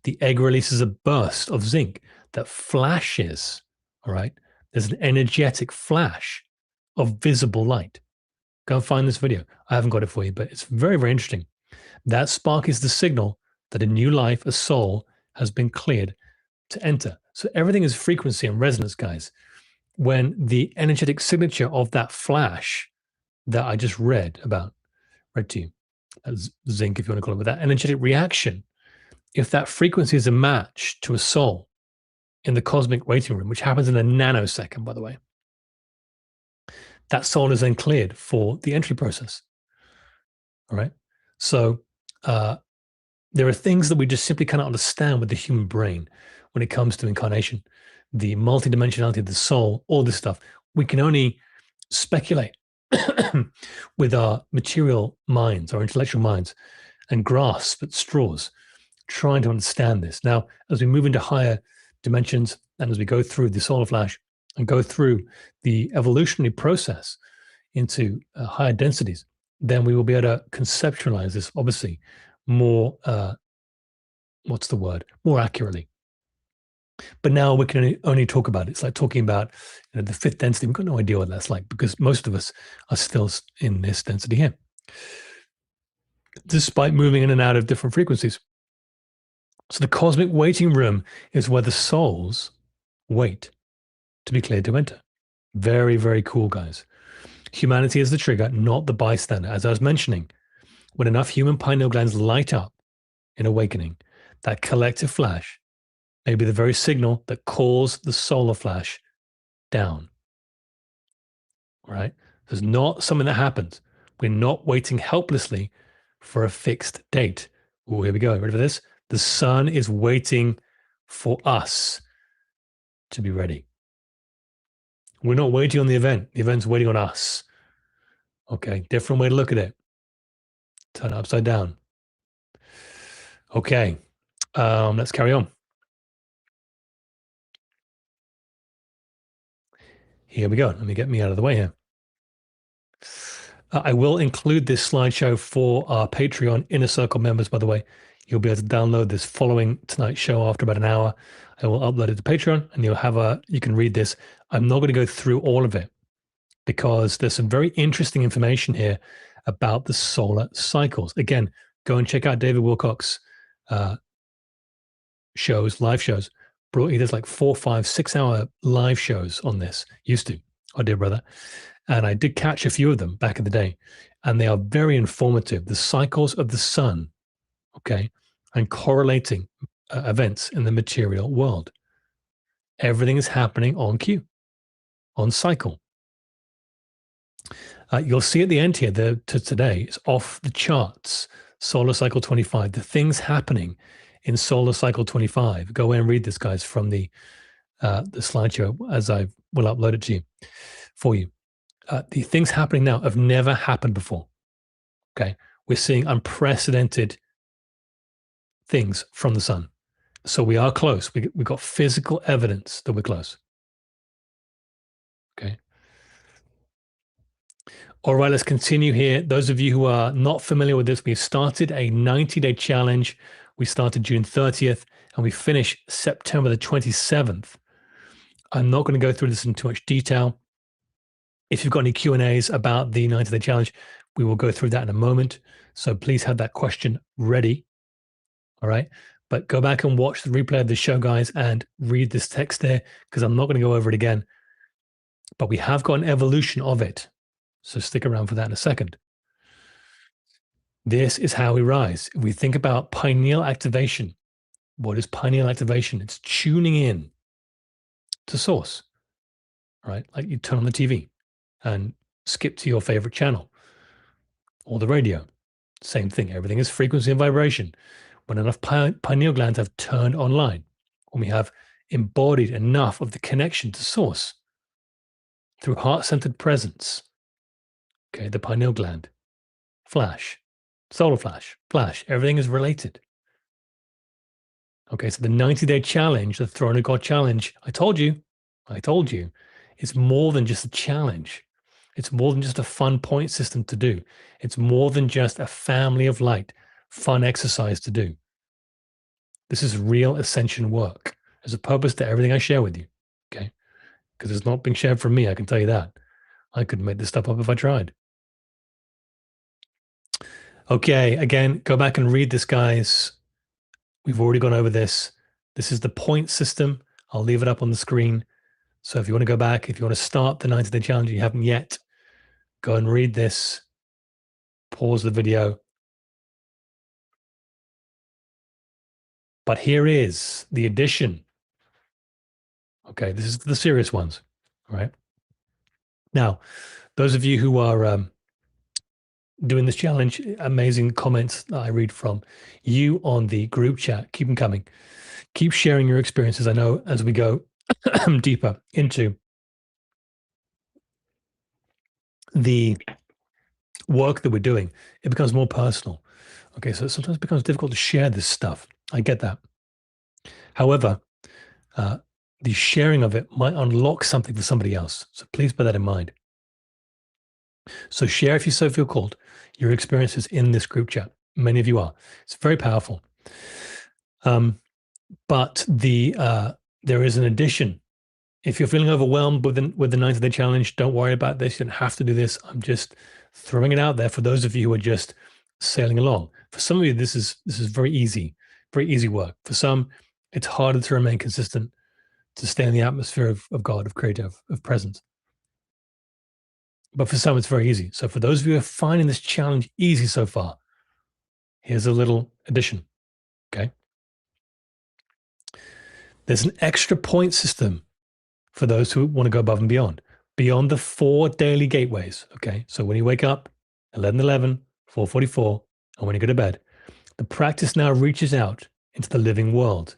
S1: the egg releases a burst of zinc that flashes. All right, there's an energetic flash of visible light. Go and find this video. I haven't got it for you, but it's very, very interesting. That spark is the signal that a new life, a soul, has been cleared to enter. So everything is frequency and resonance, guys. When the energetic signature of that flash that I just read to you, zinc, if you want to call it, but that energetic reaction, if that frequency is a match to a soul in the cosmic waiting room, which happens in a nanosecond, by the way, that soul is then cleared for the entry process. All right. So there are things that we just simply cannot understand with the human brain when it comes to incarnation, the multidimensionality of the soul, all this stuff. We can only speculate with our material minds, our intellectual minds, and grasp at straws, trying to understand this. Now, as we move into higher dimensions and as we go through the solar flash and go through the evolutionary process into higher densities, then we will be able to conceptualize this, obviously, more, more accurately. But now we can only talk about it. It's like talking about the fifth density. We've got no idea what that's like because most of us are still in this density here, despite moving in and out of different frequencies. So the cosmic waiting room is where the souls wait to be cleared to enter. Very, very cool, guys. Humanity is the trigger, not the bystander. As I was mentioning, when enough human pineal glands light up in awakening, that collective flash may be the very signal that calls the solar flash down. Right? There's not something that happens. We're not waiting helplessly for a fixed date. Oh, here we go. Ready for this? The sun is waiting for us to be ready. We're not waiting on the event. The event's waiting on us. Okay, different way to look at it. Turn it upside down. Okay, let's carry on. Here we go. Let me get me out of the way here. I will include this slideshow for our Patreon Inner Circle members, by the way. You'll be able to download this following tonight's show after about an hour. I will upload it to Patreon and you can read this. I'm not going to go through all of it because there's some very interesting information here about the solar cycles. Again, go and check out David Wilcock's live shows. He does like 4, 5, 6 hour live shows on this. Used to, our dear brother. And I did catch a few of them back in the day. And they are very informative. The cycles of the sun, okay, and correlating events in the material world. Everything is happening on cue, on cycle. You'll see at the end here, today, it's off the charts. Solar cycle 25, the things happening in solar cycle 25. Go and read this, guys, from the slideshow as I will upload it to you for you. The things happening now have never happened before. Okay, we're seeing unprecedented things from the sun. So we are close. We've got physical evidence that we're close. Okay. All right, let's continue here. Those of you who are not familiar with this, we've started a 90-day challenge. We started June 30th and we finish September the 27th. I'm not going to go through this in too much detail. If you've got any Q&As about the 90-day challenge, We will go through that in a moment. So please have that question ready. All right. But go back and watch the replay of the show, guys, and read this text there because I'm not going to go over it again. But we have got an evolution of it. So stick around for that in a second. This is how we rise. If we think about pineal activation, what is pineal activation? It's tuning in to source, right? Like you turn on the TV and skip to your favorite channel or the radio. Same thing. Everything is frequency and vibration. When enough pineal glands have turned online, when we have embodied enough of the connection to source through heart-centered presence, okay, the pineal gland, flash, solar flash, everything is related. Okay, so the 90-day challenge, the Throne of God challenge, I told you, it's more than just a challenge. It's more than just a fun point system to do. It's more than just a family of light, fun exercise to do. This is real ascension work. There's a purpose to everything I share with you, okay? Because it's not being shared from me, I can tell you that. I could make this stuff up if I tried. Okay, again, go back and read this, guys. We've already gone over this. This is the point system. I'll leave it up on the screen. So if you want to go back, if you want to start the 90-day challenge, you haven't yet, go and read this. Pause the video. But here is the addition. Okay, this is the serious ones, right? Now, those of you who are doing this challenge, amazing comments that I read from you on the group chat. Keep them coming. Keep sharing your experiences. I know as we go deeper into the work that we're doing, it becomes more personal. Okay, so sometimes it becomes difficult to share this stuff. I get that. However, the sharing of it might unlock something for somebody else. So please bear that in mind. So share, if you so feel called, your experiences in this group chat. Many of you are. It's very powerful. But there is an addition. If you're feeling overwhelmed with the 90-day challenge, don't worry about this. You don't have to do this. I'm just throwing it out there for those of you who are just sailing along. For some of you, this is very easy work. For some, it's harder to remain consistent, to stay in the atmosphere of God, of creative, of presence. But for some, it's very easy. So for those of you who are finding this challenge easy so far, here's a little addition, okay? There's an extra point system for those who want to go above and beyond the 4 daily gateways, okay? So when you wake up, 11:11, 4:44, and when you go to bed, the practice now reaches out into the living world.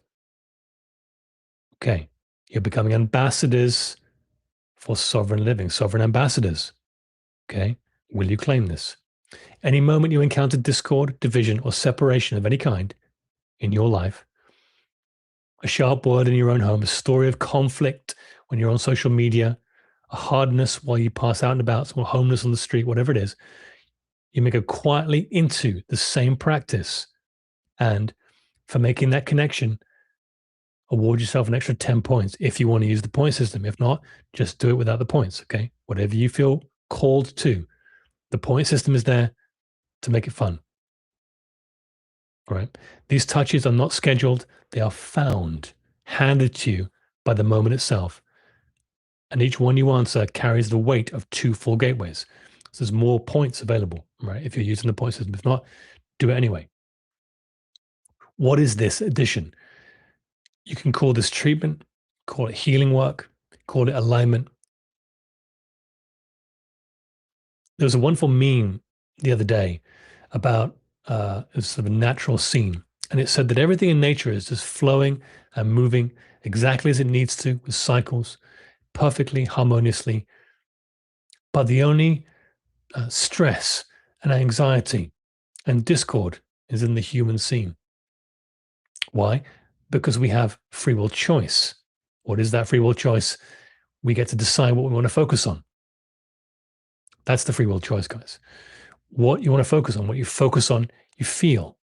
S1: Okay, you're becoming ambassadors for sovereign living, sovereign ambassadors. Okay, will you claim this? Any moment you encounter discord, division, or separation of any kind in your life, a sharp word in your own home, a story of conflict when you're on social media, a hardness while you pass out and about, some homeless on the street, whatever it is, you may go quietly into the same practice. And for making that connection, award yourself an extra 10 points if you want to use the point system. If not, just do it without the points, okay? Whatever you feel called to. The point system is there to make it fun. All right. These touches are not scheduled, they are found, handed to you by the moment itself. And each one you answer carries the weight of 2 full gateways. So there's more points available, right? If you're using the point system. If not, do it anyway. What is this addition? You can call this treatment, call it healing work, call it alignment. There was a wonderful meme the other day about a sort of a natural scene. And it said that everything in nature is just flowing and moving exactly as it needs to, with cycles, perfectly, harmoniously. But the only stress and anxiety and discord is in the human scene. Why? Because we have free will choice. What is that free will choice? We get to decide what we want to focus on. That's the free will choice, guys. What you want to focus on, what you focus on, you feel.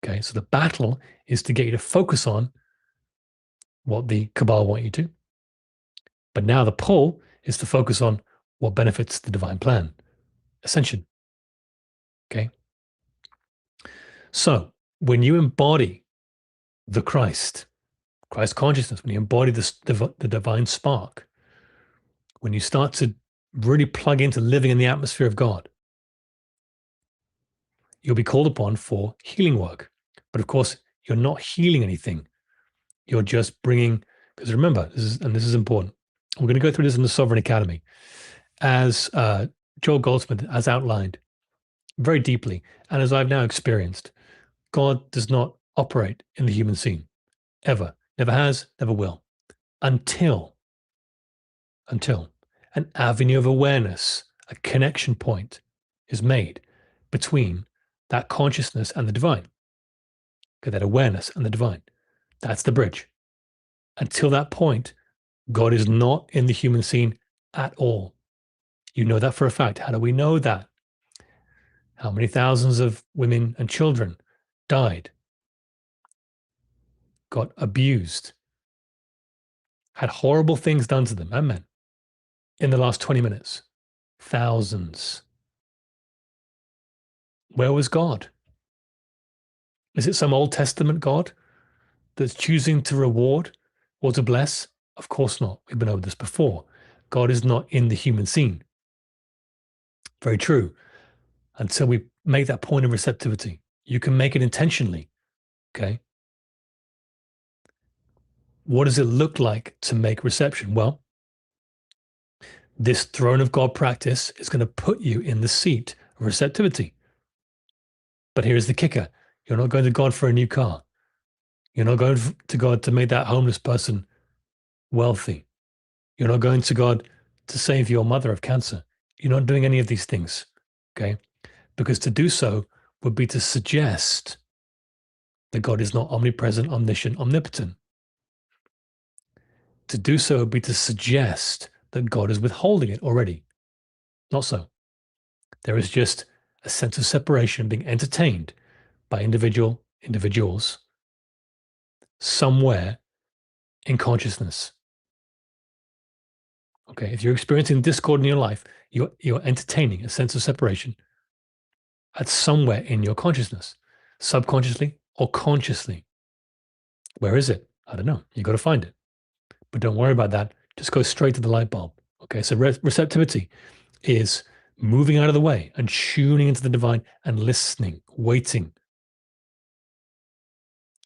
S1: Okay, so the battle is to get you to focus on what the cabal want you to. But now the pull is to focus on what benefits the divine plan, ascension. Okay. So when you embody the Christ consciousness, when you embody the divine spark, when you start to really plug into living in the atmosphere of God, you'll be called upon for healing work. But of course, you're not healing anything. You're just bringing, because remember, this is important. We're going to go through this in the Sovereign Academy. As Joel Goldsmith has outlined very deeply, and as I've now experienced, God does not operate in the human scene, ever. Never has, never will, until an avenue of awareness, a connection point is made between that consciousness and the divine. Okay, that awareness and the divine. That's the bridge. Until that point, God is not in the human scene at all. You know that for a fact. How do we know that? How many thousands of women and children died, got abused, had horrible things done to them and men in the last 20 minutes? Thousands. Where was God? Is it some Old Testament God that's choosing to reward or to bless? Of course not. We've been over this before. God is not in the human scene. Very true. Until we make that point of receptivity, you can make it intentionally. Okay. What does it look like to make reception? Well, this throne of God practice is going to put you in the seat of receptivity. But here's the kicker. You're not going to God for a new car. You're not going to God to make that homeless person wealthy. You're not going to God to save your mother of cancer. You're not doing any of these things. Okay. Because to do so would be to suggest that God is not omnipresent, omniscient, omnipotent. To do so would be to suggest that God is withholding it already. Not so. There is just a sense of separation being entertained by individuals somewhere in consciousness. Okay, if you're experiencing discord in your life, you're entertaining a sense of separation at somewhere in your consciousness, subconsciously or consciously. Where is it? I don't know. You got to find it. But don't worry about that. Just go straight to the light bulb. Okay, so receptivity is moving out of the way and tuning into the divine and listening, waiting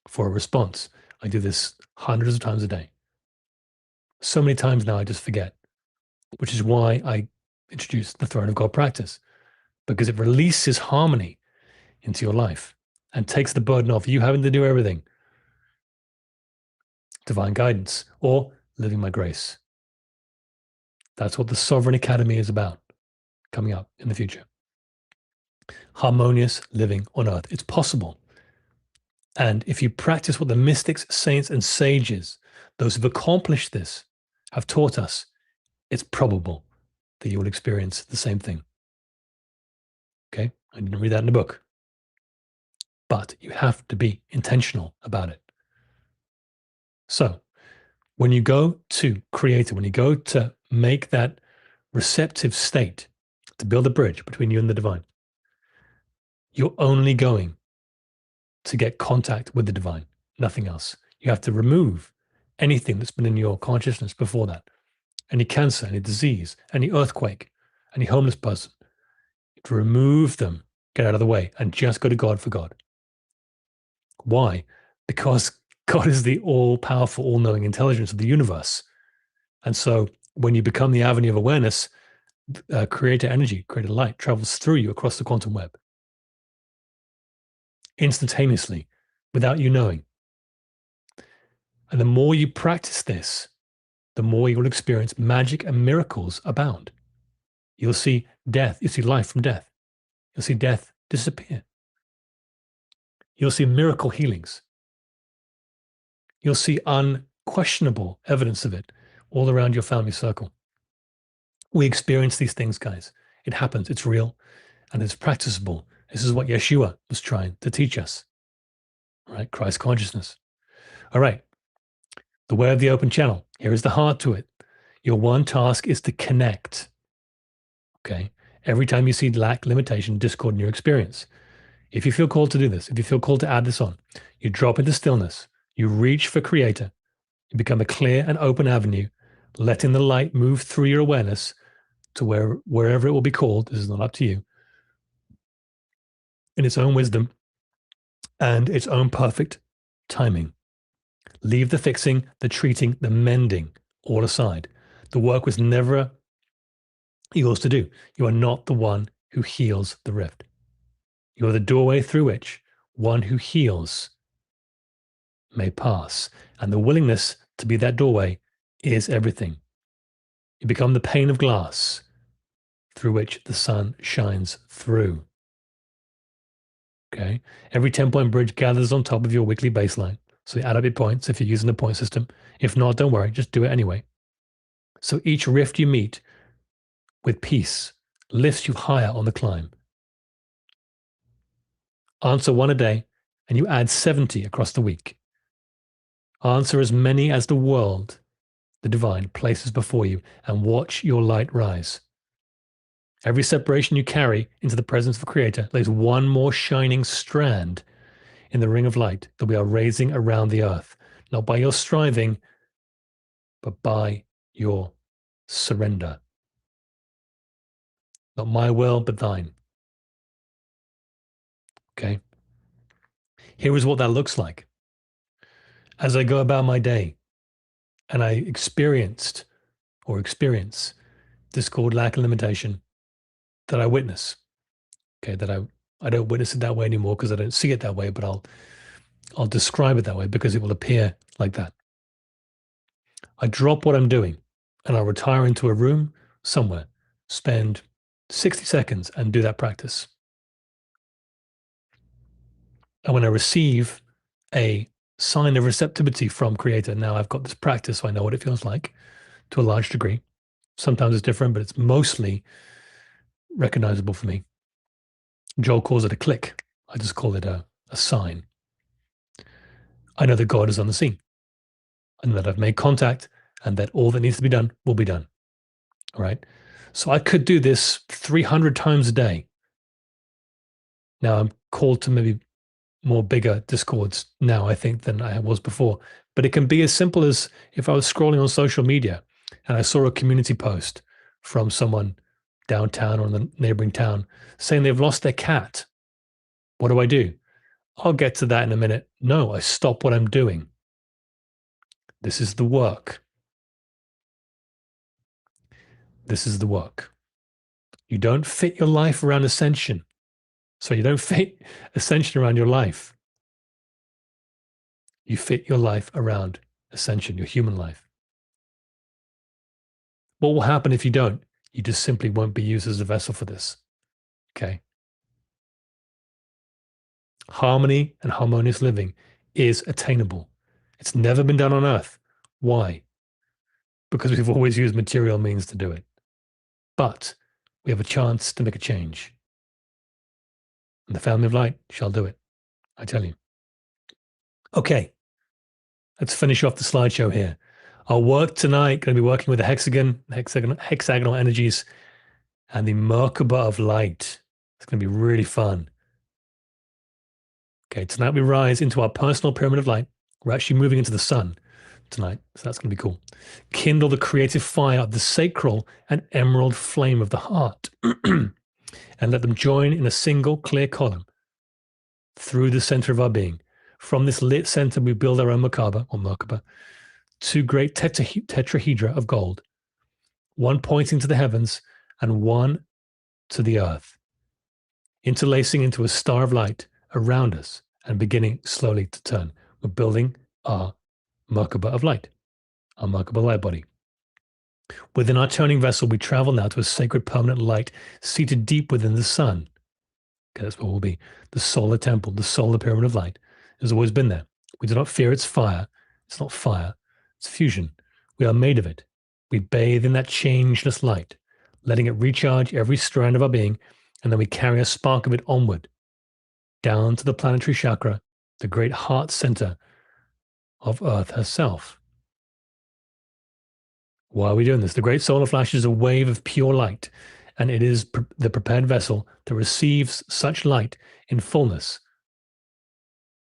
S1: for a response. I do this hundreds of times a day. So many times now I just forget, which is why I introduced the throne of God practice, because it releases harmony into your life and takes the burden off you having to do everything. Divine guidance or living my grace. That's what the Sovereign Academy is about, coming up in the future. Harmonious living on earth. It's possible. And if you practice what the mystics, saints, and sages, those who've accomplished this, have taught us, it's probable that you will experience the same thing. Okay? I didn't read that in a book. But you have to be intentional about it. So when you go to create it, when you go to make that receptive state to build a bridge between you and the divine, you're only going to get contact with the divine, nothing else. You have to remove anything that's been in your consciousness before that. Any cancer, any disease, any earthquake, any homeless person. To remove them, get out of the way, and just go to God for God. Why? Because God is the all-powerful, all-knowing intelligence of the universe. And so when you become the avenue of awareness, creator energy, creator light travels through you across the quantum web instantaneously without you knowing. And the more you practice this, the more you will experience magic and miracles abound. You'll see death, you'll see life from death. You'll see death disappear. You'll see miracle healings. You'll see unquestionable evidence of it all around your family circle. We experience these things, guys. It happens, it's real, and it's practicable. This is what Yeshua was trying to teach us, right? Christ consciousness. All right. The way of the open channel. Here is the heart to it. Your one task is to connect. Okay. every time you see lack, limitation, discord in your experience. If you feel called to do this, if you feel called to add this on, you drop into stillness, you reach for creator, you become a clear and open avenue, letting the light move through your awareness to wherever it will be called. This is not up to you. In its own wisdom and its own perfect timing. Leave the fixing, the treating, the mending all aside. The work was never yours to do. You are not the one who heals the rift. You are the doorway through which one who heals may pass. And the willingness to be that doorway is everything. You become the pane of glass through which the sun shines through. Okay. Every 10-point bridge gathers on top of your weekly baseline. So you add up your points if you're using the point system. If not, don't worry, just do it anyway. So each rift you meet with peace lifts you higher on the climb. Answer one a day, and you add 70 across the week. Answer as many as the world, the divine, places before you, and watch your light rise. Every separation you carry into the presence of the Creator lays one more shining strand in the ring of light that we are raising around the earth, not by your striving, but by your surrender. Not my will, but thine. Okay? Here is what that looks like. As I go about my day and I experience this called lack and limitation that I witness. Okay, that I don't witness it that way anymore because I don't see it that way, but I'll describe it that way because it will appear like that. I drop what I'm doing and I'll retire into a room somewhere, spend 60 seconds and do that practice. And when I receive a sign of receptivity from Creator, now I've got this practice, so I know what it feels like to a large degree. Sometimes it's different, but it's mostly recognizable for me. Joel calls it a click. I just call it a sign. I know that God is on the scene and that I've made contact and that all that needs to be done will be done. All right. So I could do this 300 times a day. Now I'm called to maybe more bigger discords now, I think, than I was before. But it can be as simple as if I was scrolling on social media and I saw a community post from someone downtown or in the neighboring town saying they've lost their cat. What do? I'll get to that in a minute. No, I stop what I'm doing. This is the work. This is the work. You don't fit your life around ascension. So you don't fit ascension around your life. You fit your life around ascension, your human life. What will happen if you don't? You just simply won't be used as a vessel for this. Okay. Harmony and harmonious living is attainable. It's never been done on earth. Why? Because we've always used material means to do it. But we have a chance to make a change. And the family of light shall do it. I tell you. Okay. Let's finish off the slideshow here. Our work tonight, going to be working with the hexagonal energies and the Merkaba of light. It's going to be really fun. Okay, tonight we rise into our personal pyramid of light. We're actually moving into the sun tonight, so that's going to be cool. Kindle the creative fire of the sacral and emerald flame of the heart and let them join in a single clear column through the center of our being. From this lit center, we build our own Merkaba, two great tetrahedra of gold, one pointing to the heavens and one to the earth, interlacing into a star of light around us and beginning slowly to turn. We're building our Merkaba of light, our Merkaba light body. Within our turning vessel, we travel now to a sacred permanent light seated deep within the sun. Okay, that's where we'll be. The solar temple, the solar pyramid of light has always been there. We do not fear its fire. It's not fire. It's fusion. We are made of it. We bathe in that changeless light, letting it recharge every strand of our being, and then we carry a spark of it onward, down to the planetary chakra, the great heart center of Earth herself. Why are we doing this? The great solar flash is a wave of pure light, and it is the prepared vessel that receives such light in fullness.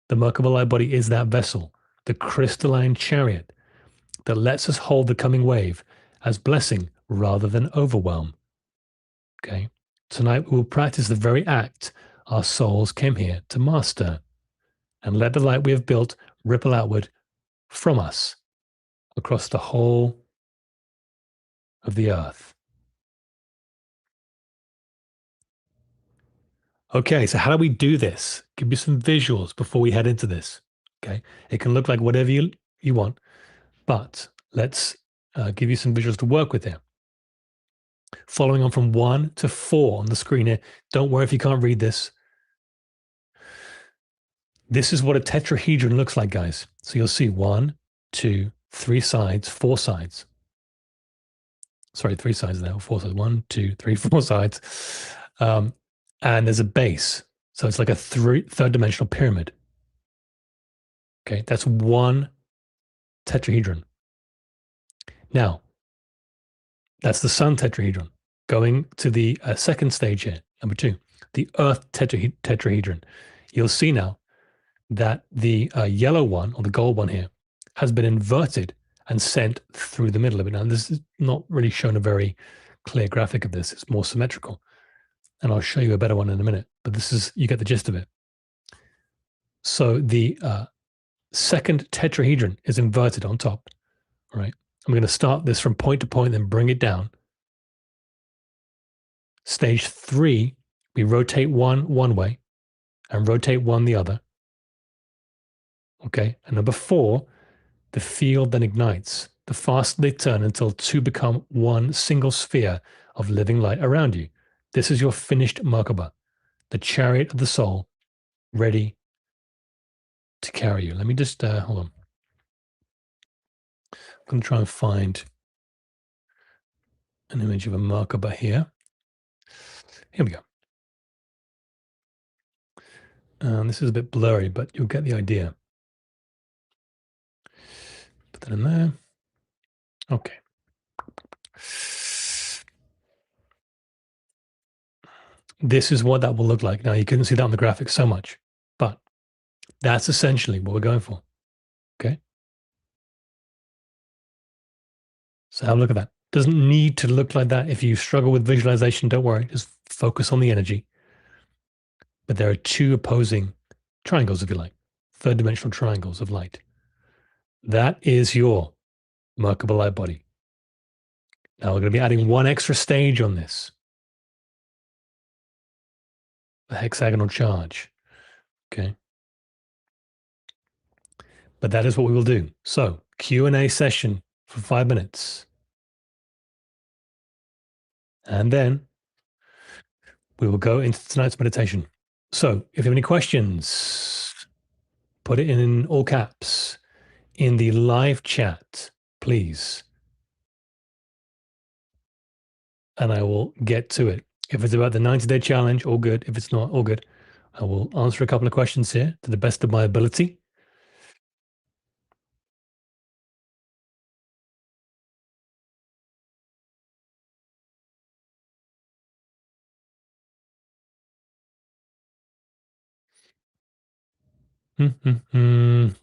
S1: The Merkaba light body is that vessel, the crystalline chariot that lets us hold the coming wave as blessing rather than overwhelm. Okay. Tonight we will practice the very act our souls came here to master, and let the light we have built ripple outward from us across the whole of the earth. Okay, so how do we do this? Give me some visuals before we head into this. Okay, it can look like whatever you want, but let's give you some visuals to work with here. Following on from 1 to 4 on the screen here. Don't worry if you can't read this. This is what a tetrahedron looks like, guys. So you'll see 1, 2, 3 sides, 4 sides. Sorry, 3 sides there, or 4 sides. 1, 2, 3, 4 sides. And there's a base. So it's like a third dimensional pyramid. Okay, that's one tetrahedron. Now, that's the sun tetrahedron. Going to the second stage here, number 2, the earth tetrahedron. You'll see now that the yellow one, or the gold one here, has been inverted and sent through the middle of it. Now, this is not really shown a very clear graphic of this. It's more symmetrical. And I'll show you a better one in a minute. But this is, you get the gist of it. So the second tetrahedron is inverted on top, right? I'm going to start this from point to point, then bring it down. Stage 3, we rotate one way and rotate one the other. Okay. And number 4, the field then ignites. The faster they turn until 2 become one single sphere of living light around you. This is your finished Merkaba, the chariot of the soul, ready to carry you. Let me just hold on. I'm going to try and find an image of a Merkaba here. Here we go. This is a bit blurry, but you'll get the idea. Put that in there. Okay. This is what that will look like. Now, you couldn't see that on the graphic so much, but that's essentially what we're going for. Okay. So have a look at that. Doesn't need to look like that. If you struggle with visualization, don't worry. Just focus on the energy. But there are 2 opposing triangles, if you like, third dimensional triangles of light. That is your Merkaba light body. Now we're going to be adding one extra stage on this. The hexagonal charge. Okay. But that is what we will do. So Q&A session for 5 minutes. And then we will go into tonight's meditation. So if you have any questions, put it in all caps in the live chat, please. And I will get to it. If it's about the 90-day challenge, all good. If it's not, all good. I will answer a couple of questions here to the best of my ability.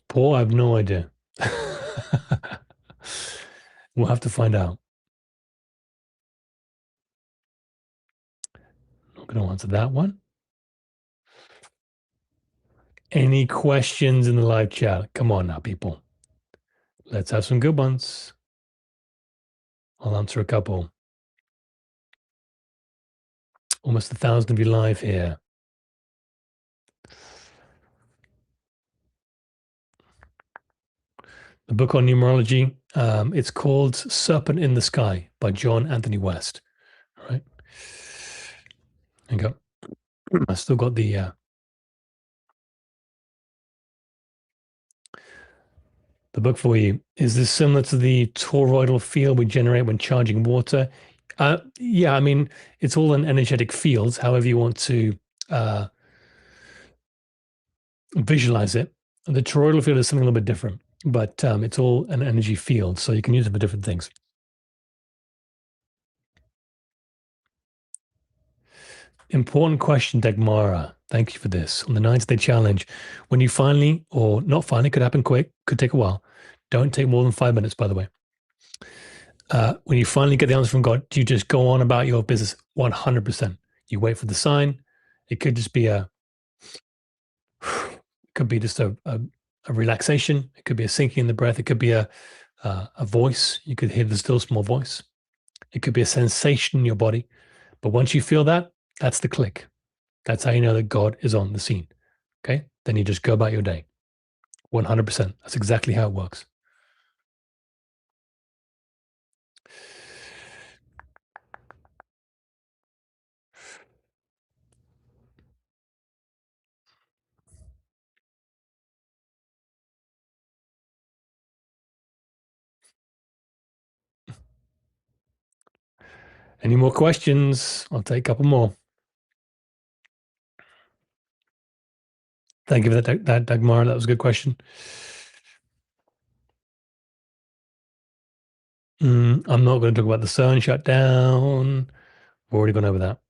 S1: Paul, I have no idea. We'll have to find out. I'm not going to answer that one. Any questions in the live chat? Come on now, people. Let's have some good ones. I'll answer a couple. Almost 1,000 of you live here. The book on numerology, it's called Serpent in the Sky by John Anthony West. All right. There you go. I still got the book for you. Is this similar to the toroidal field we generate when charging water? Yeah, I mean, it's all an energetic field, however you want to visualize it. The toroidal field is something a little bit different, but it's all an energy field, so you can use it for different things. Important question, Dagmara. Thank you for this. On the 90-day challenge, when you finally, or not finally, could happen quick, could take a while. Don't take more than 5 minutes, by the way. When you finally get the answer from God, do you just go on about your business 100%? You wait for the sign. It could just be could be just a relaxation. It could be a sinking in the breath. It could be a voice. You could hear the still small voice. It could be a sensation in your body. But once you feel that, that's the click. That's how you know that God is on the scene. Okay. Then you just go about your day. 100%. That's exactly how it works. Any more questions? I'll take a couple more. Thank you for that Dagmar. That was a good question. I'm not going to talk about the sun shut down. We've already gone over that.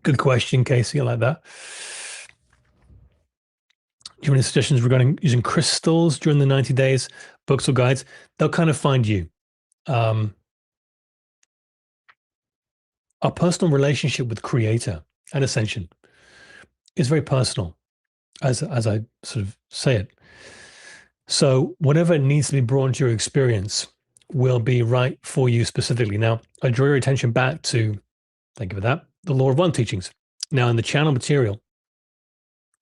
S1: Good question, Casey. I like that. Do you have any suggestions regarding using crystals during the 90 days, books or guides? They'll kind of find you. Our personal relationship with Creator and Ascension is very personal, as I sort of say it. So whatever needs to be brought into your experience will be right for you specifically. Now, I draw your attention back to, thank you for that, the Law of One teachings. Now, in the channel material,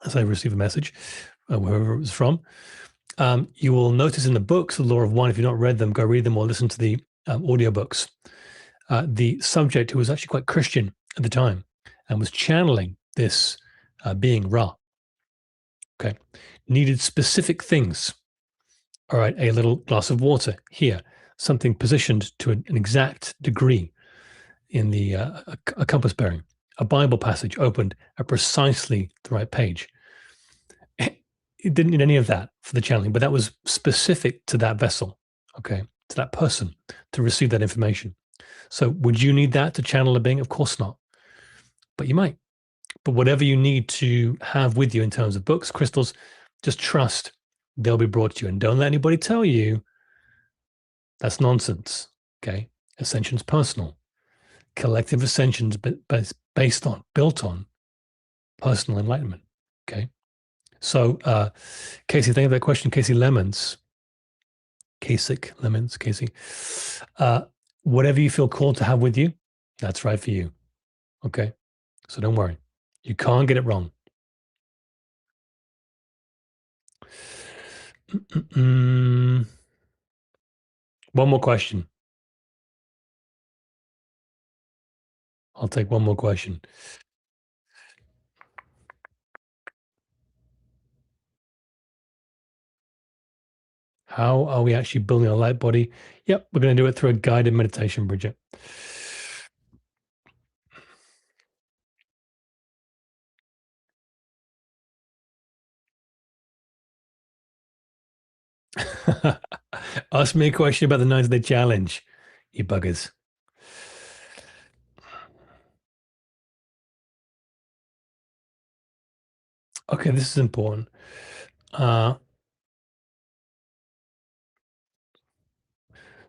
S1: as I receive a message, wherever it was from, you will notice in the books, the Law of One, if you've not read them, go read them or listen to the audiobooks. The subject, who was actually quite Christian at the time and was channeling this being Ra, okay, needed specific things. All right, a little glass of water here, something positioned to an exact degree in the a compass bearing, a Bible passage opened at precisely the right page. It didn't need any of that for the channeling, but that was specific to that vessel, okay, to that person to receive that information. So would you need that to channel a being? Of course not, but you might. But whatever you need to have with you in terms of books, crystals, just trust they'll be brought to you. And don't let anybody tell you that's nonsense, okay? Ascension's personal. Collective ascension's built on personal enlightenment, okay? So, Casey, thank you for that question. Casey, whatever you feel called to have with you, that's right for you, okay? So don't worry. You can't get it wrong. One more question. I'll take one more question. How are we actually building a light body? Yep, we're going to do it through a guided meditation, Bridget. Ask me a question about the 90-day challenge, you buggers. Okay, this is important.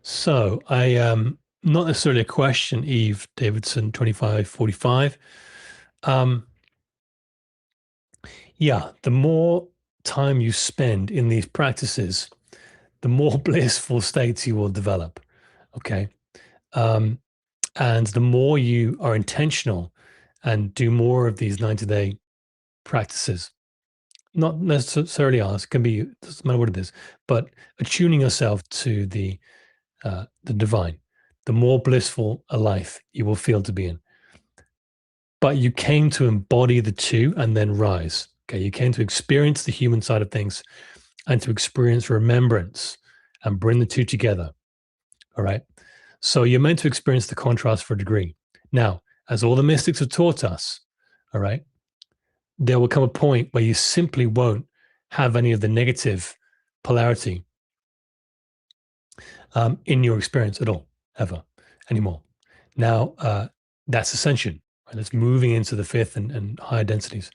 S1: So I not necessarily a question, Eve Davidson, 2545. Yeah, the more time you spend in these practices, the more blissful states you will develop. Okay. And the more you are intentional and do more of these 90-day practices, not necessarily ours, it can be, doesn't matter what it is, but attuning yourself to the divine, the more blissful a life you will feel to be in. But you came to embody the two and then rise. Okay, you came to experience the human side of things and to experience remembrance and bring the two together. All right. So you're meant to experience the contrast for a degree. Now, as all the mystics have taught us, all right, there will come a point where you simply won't have any of the negative polarity in your experience at all, ever, anymore. Now, that's ascension. Right? That's moving into the fifth and higher densities.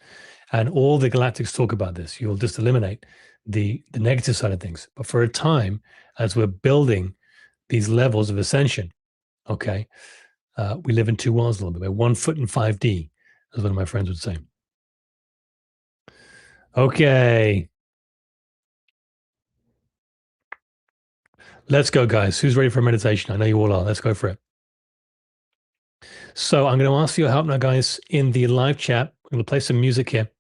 S1: And all the galactics talk about this. You'll just eliminate the negative side of things. But for a time, as we're building these levels of ascension, okay, we live in two worlds a little bit. We're 1 foot in 5D, as one of my friends would say. Okay. Let's go, guys. Who's ready for meditation? I know you all are. Let's go for it. So I'm going to ask for your help now, guys, in the live chat. I'm going to play some music here.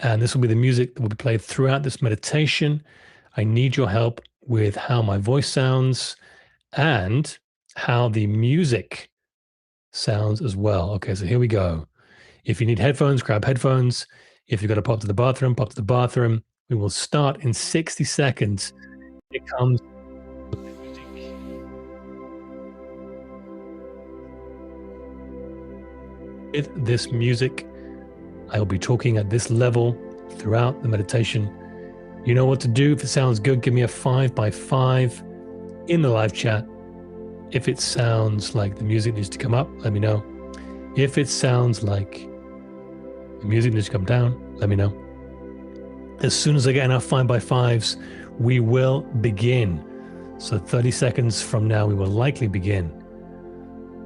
S1: And this will be the music that will be played throughout this meditation. I need your help with how my voice sounds and how the music sounds as well. Okay, so here we go. If you need headphones, grab headphones. If you've got to pop to the bathroom, pop to the bathroom. We will start in 60 seconds. It comes. With this music, I will be talking at this level throughout the meditation. You know what to do. If it sounds good, give me a 5 by 5 in the live chat. If it sounds like the music needs to come up, let me know. If it sounds like the music needs to come down, let me know. As soon as I get enough 5 by 5s, we will begin. So 30 seconds from now, we will likely begin.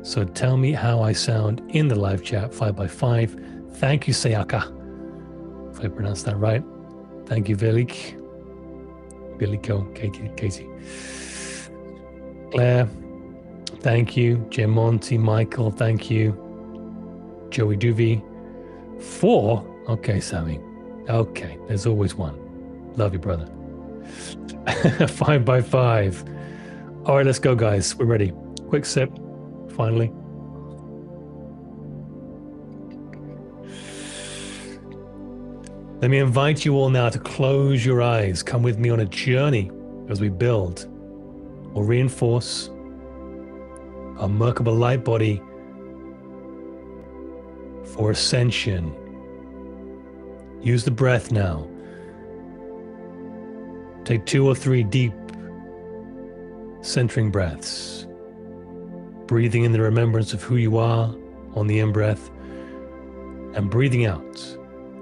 S1: So tell me how I sound in the live chat, 5 by 5. Thank you, Sayaka, if I pronounced that right. Thank you, Vilik, Biliko, Casey. Claire, thank you. Monty, Michael, thank you. Joey Duvey. 4? Okay, Sammy. Okay, there's always one. Love you, brother. 5 by 5. All right, let's go, guys. We're ready. Quick sip, finally. Let me invite you all now to close your eyes. Come with me on a journey as we build or reinforce our Merkaba light body for ascension. Use the breath now. Take 2 or 3 deep centering breaths. Breathing in the remembrance of who you are on the in-breath, and breathing out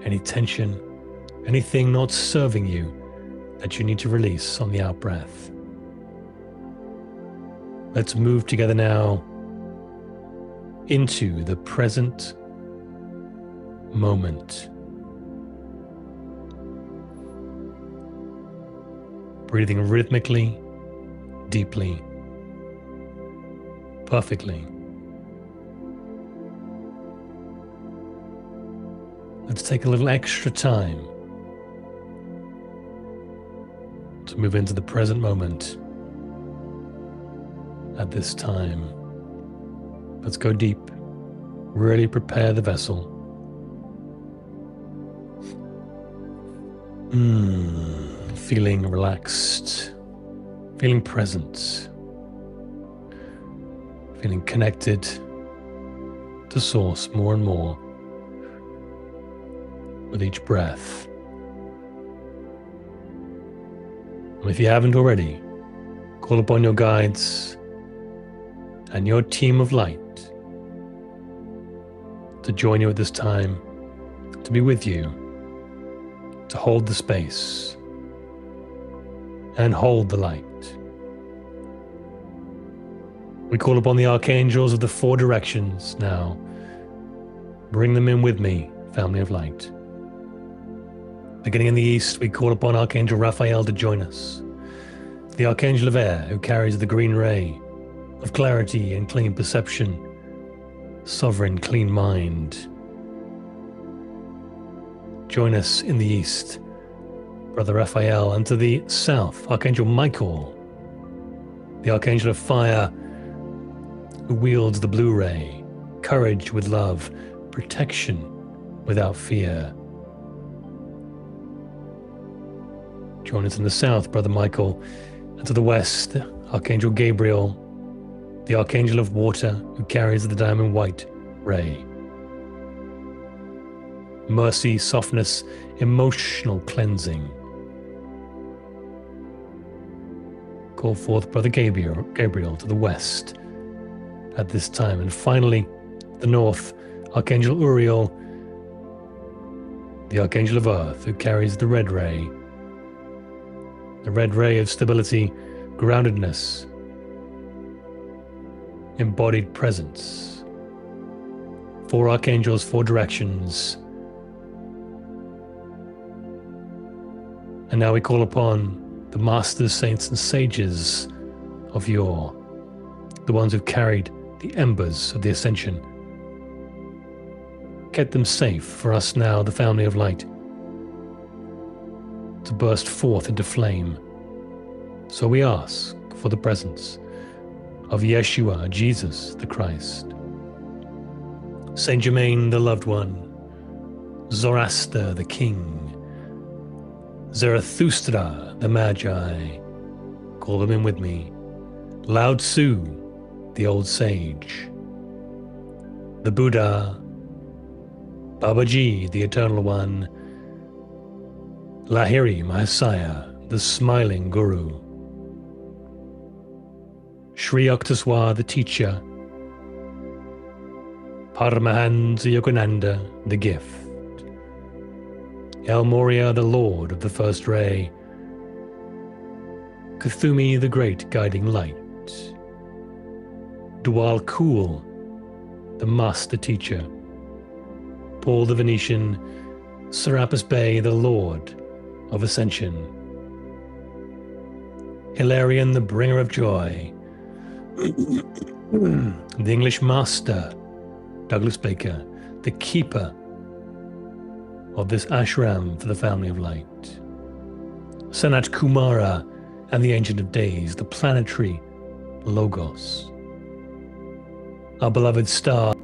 S1: any tension, anything not serving you that you need to release on the out-breath. Let's move together now into the present moment. Breathing rhythmically, deeply, perfectly. Let's take a little extra time to move into the present moment at this time. Let's go deep. Really prepare the vessel. Feeling relaxed, feeling present, feeling connected to Source more and more with each breath. And if you haven't already, call upon your guides and your team of light to join you at this time, to be with you, to hold the space and hold the light. We call upon the archangels of the 4 directions now. Bring them in with me, family of light. Beginning in the east, we call upon Archangel Raphael to join us. The Archangel of Air, who carries the green ray of clarity and clean perception, sovereign clean mind. Join us in the east, Brother Raphael, and to the south, Archangel Michael, the Archangel of Fire, who wields the blue ray, courage with love, protection without fear. Join us in the south, Brother Michael, and to the west, Archangel Gabriel, the Archangel of Water, who carries the diamond white ray. Mercy, softness, emotional cleansing, call forth Brother Gabriel to the west at this time. And finally, the north, Archangel Uriel, the Archangel of Earth, who carries the red ray of stability, groundedness, embodied presence. 4 archangels, 4 directions. And now we call upon the masters, saints, and sages of yore, the ones who've carried the embers of the ascension. Kept them safe for us now, the family of light, to burst forth into flame. So we ask for the presence of Yeshua, Jesus, the Christ, Saint Germain, the loved one, Zoroaster, the king, Zarathustra, the magi, call them in with me, Lao Tzu, the old sage, the Buddha, Babaji, the eternal one, Lahiri, Mahasaya, the smiling guru, Sri Yukteswar, the teacher, Paramahansa Yogananda, the gift, El Moria, the lord of the first ray, Kuthumi, the great guiding light, Dwal Kul, the master teacher, Paul the Venetian, Serapis Bey, the lord of ascension, Hilarion, the bringer of joy, the English master, Douglas Baker, the keeper of this ashram for the family of light, Sanat Kumara and the Ancient of Days, the planetary Logos, our beloved star,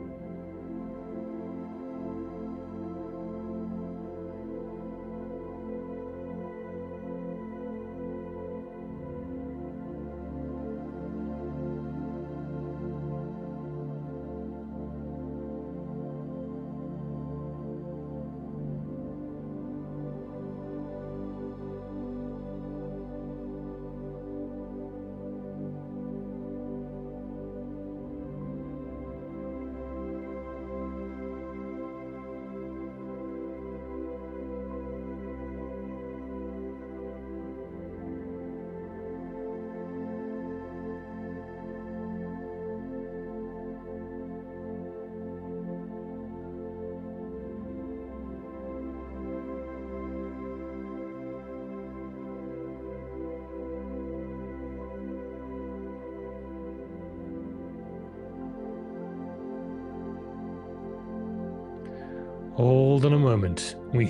S1: Hold on a moment. We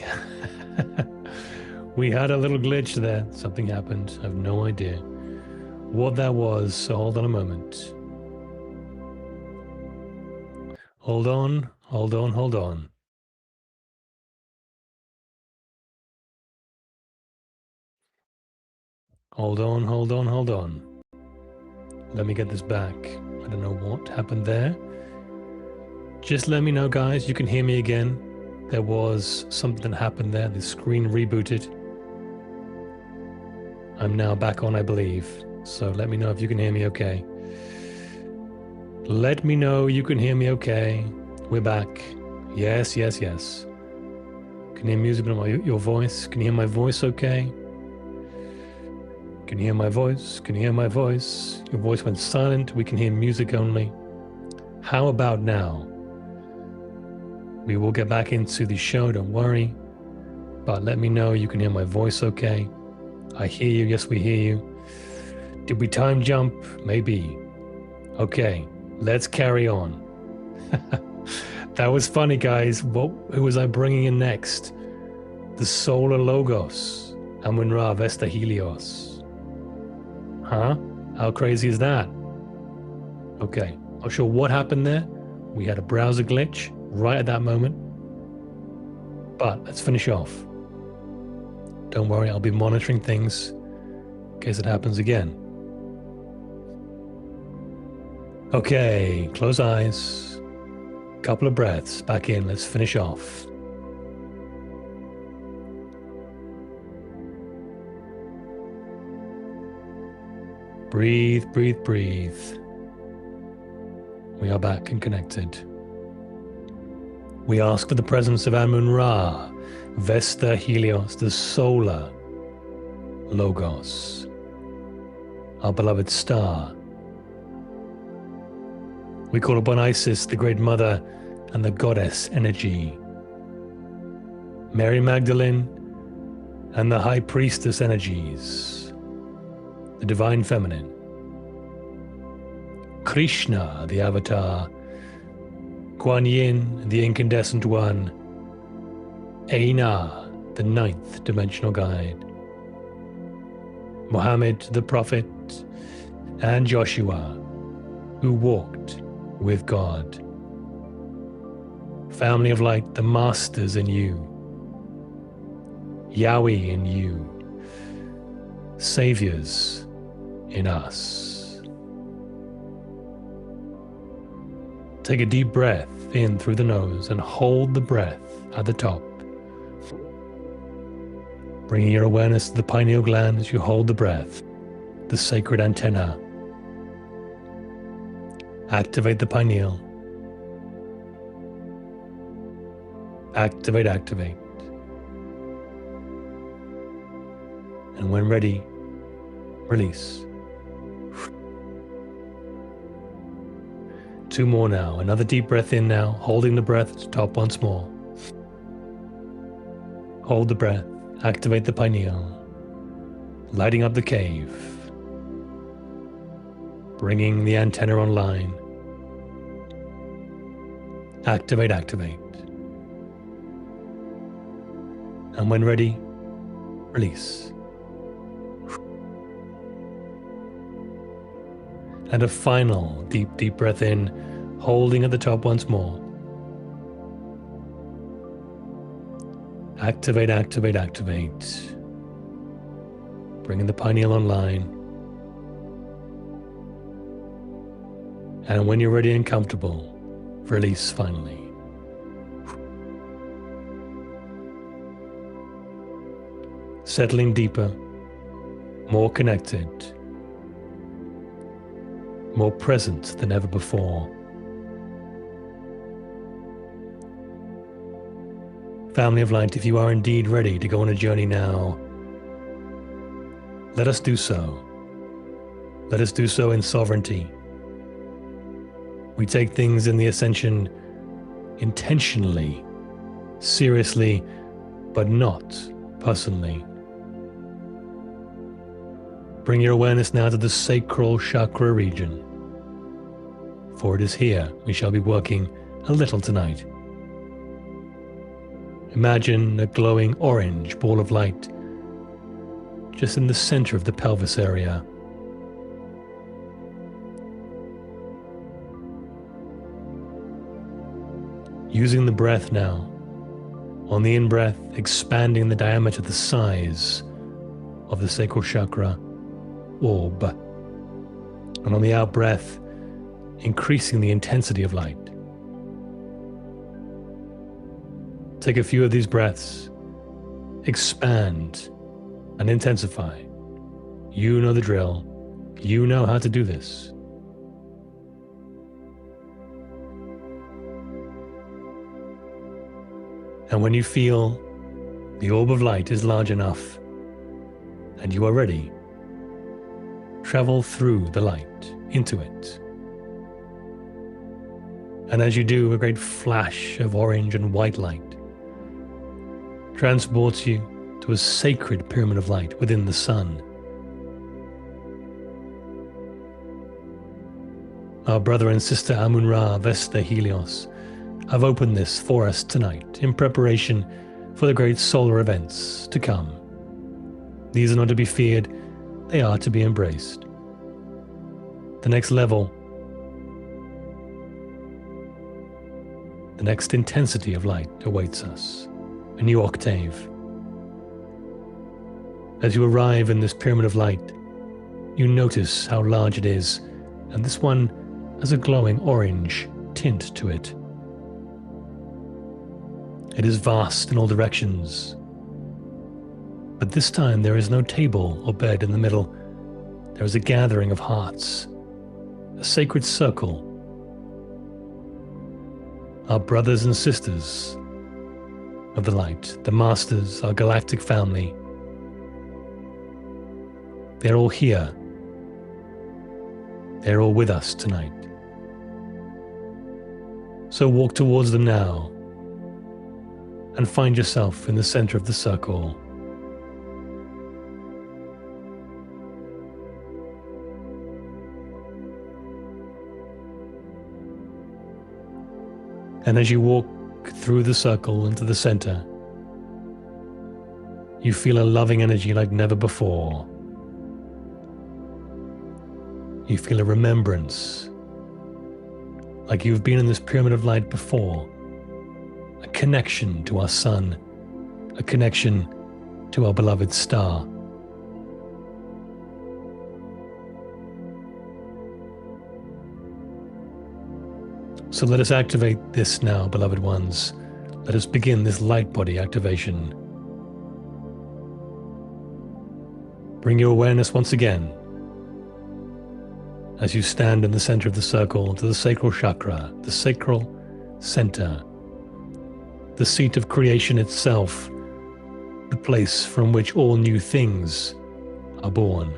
S1: had a little glitch there. Something happened. I have no idea what that was. So hold on a moment. Hold on. Hold on. Hold on. Hold on. Hold on. Hold on. Let me get this back. I don't know what happened there. Just let me know, guys. You can hear me again. There was something that happened there. The screen rebooted. I'm now back on, I believe. So let me know if you can hear me okay. Let me know you can hear me okay. We're back. Yes, yes, yes. Can you hear music in your voice? Can you hear my voice okay? Can you hear my voice? Can you hear my voice? Your voice went silent. We can hear music only. How about now? We will get back into the show, don't worry. But let me know you can hear my voice okay. I hear you, yes we hear you. Did we time jump? Maybe. Okay, let's carry on. That was funny, guys. Who was I bringing in next? The Solar Logos, Amun-Ra Vesta Helios. Huh? How crazy is that? Okay, not sure what happened there. We had a browser glitch right at that moment. But let's finish off. Don't worry, I'll be monitoring things in case it happens again. Okay, close eyes. Couple of breaths back in. Let's finish off. Breathe, breathe, breathe. We are back and connected. We ask for the presence of Amun-Ra, Vesta Helios, the solar Logos, our beloved star. We call upon Isis, the Great Mother, and the Goddess Energy, Mary Magdalene, and the High Priestess energies, the Divine Feminine, Krishna, the Avatar, Kuan Yin, the Incandescent One, Aina, the Ninth Dimensional Guide, Muhammad, the Prophet, and Joshua, who walked with God. Family of Light, the Masters in you, Yahweh in you, Saviors in us. Take a deep breath in through the nose and hold the breath at the top. Bringing your awareness to the pineal gland as you hold the breath, the sacred antenna. Activate the pineal. Activate, activate. And when ready, release. 2 more now. Another deep breath in now, holding the breath at the top once more. Hold the breath, activate the pineal, lighting up the cave, bringing the antenna online. Activate, activate. And when ready, release. And a final deep, deep breath in, holding at the top once more. Activate, activate, activate. Bringing the pineal online. And when you're ready and comfortable, release finally. Settling deeper, more connected, more present than ever before. Family of Light, if you are indeed ready to go on a journey now, let us do so. Let us do so in sovereignty. We take things in the ascension intentionally, seriously, but not personally. Bring your awareness now to the sacral chakra region. For it is here we shall be working a little tonight. Imagine a glowing orange ball of light just in the center of the pelvis area. Using the breath now, on the in-breath, expanding the diameter, the size of the sacral chakra orb, and on the out-breath, increasing the intensity of light. Take a few of these breaths, expand and intensify. You know the drill. You know how to do this. And when you feel the orb of light is large enough and you are ready, travel through the light into it. And as you do, a great flash of orange and white light transports you to a sacred pyramid of light within the sun. Our brother and sister Amun-Ra, Vesta Helios, have opened this for us tonight in preparation for the great solar events to come. These are not to be feared, they are to be embraced. The next level, the next intensity of light awaits us, a new octave. As you arrive in this pyramid of light, you notice how large it is, and this one has a glowing orange tint to it. It is vast in all directions, but this time there is no table or bed in the middle. There is a gathering of hearts, a sacred circle. Our brothers and sisters of the light, the masters, our galactic family, they're all here. They're all with us tonight. So walk towards them now and find yourself in the center of the circle. And as you walk through the circle into the center, you feel a loving energy like never before. You feel a remembrance, like you've been in this pyramid of light before. A connection to our sun, a connection to our beloved star. So let us activate this now, beloved ones. Let us begin this light body activation. Bring your awareness once again as you stand in the center of the circle to the sacral chakra, the sacral center, the seat of creation itself, the place from which all new things are born.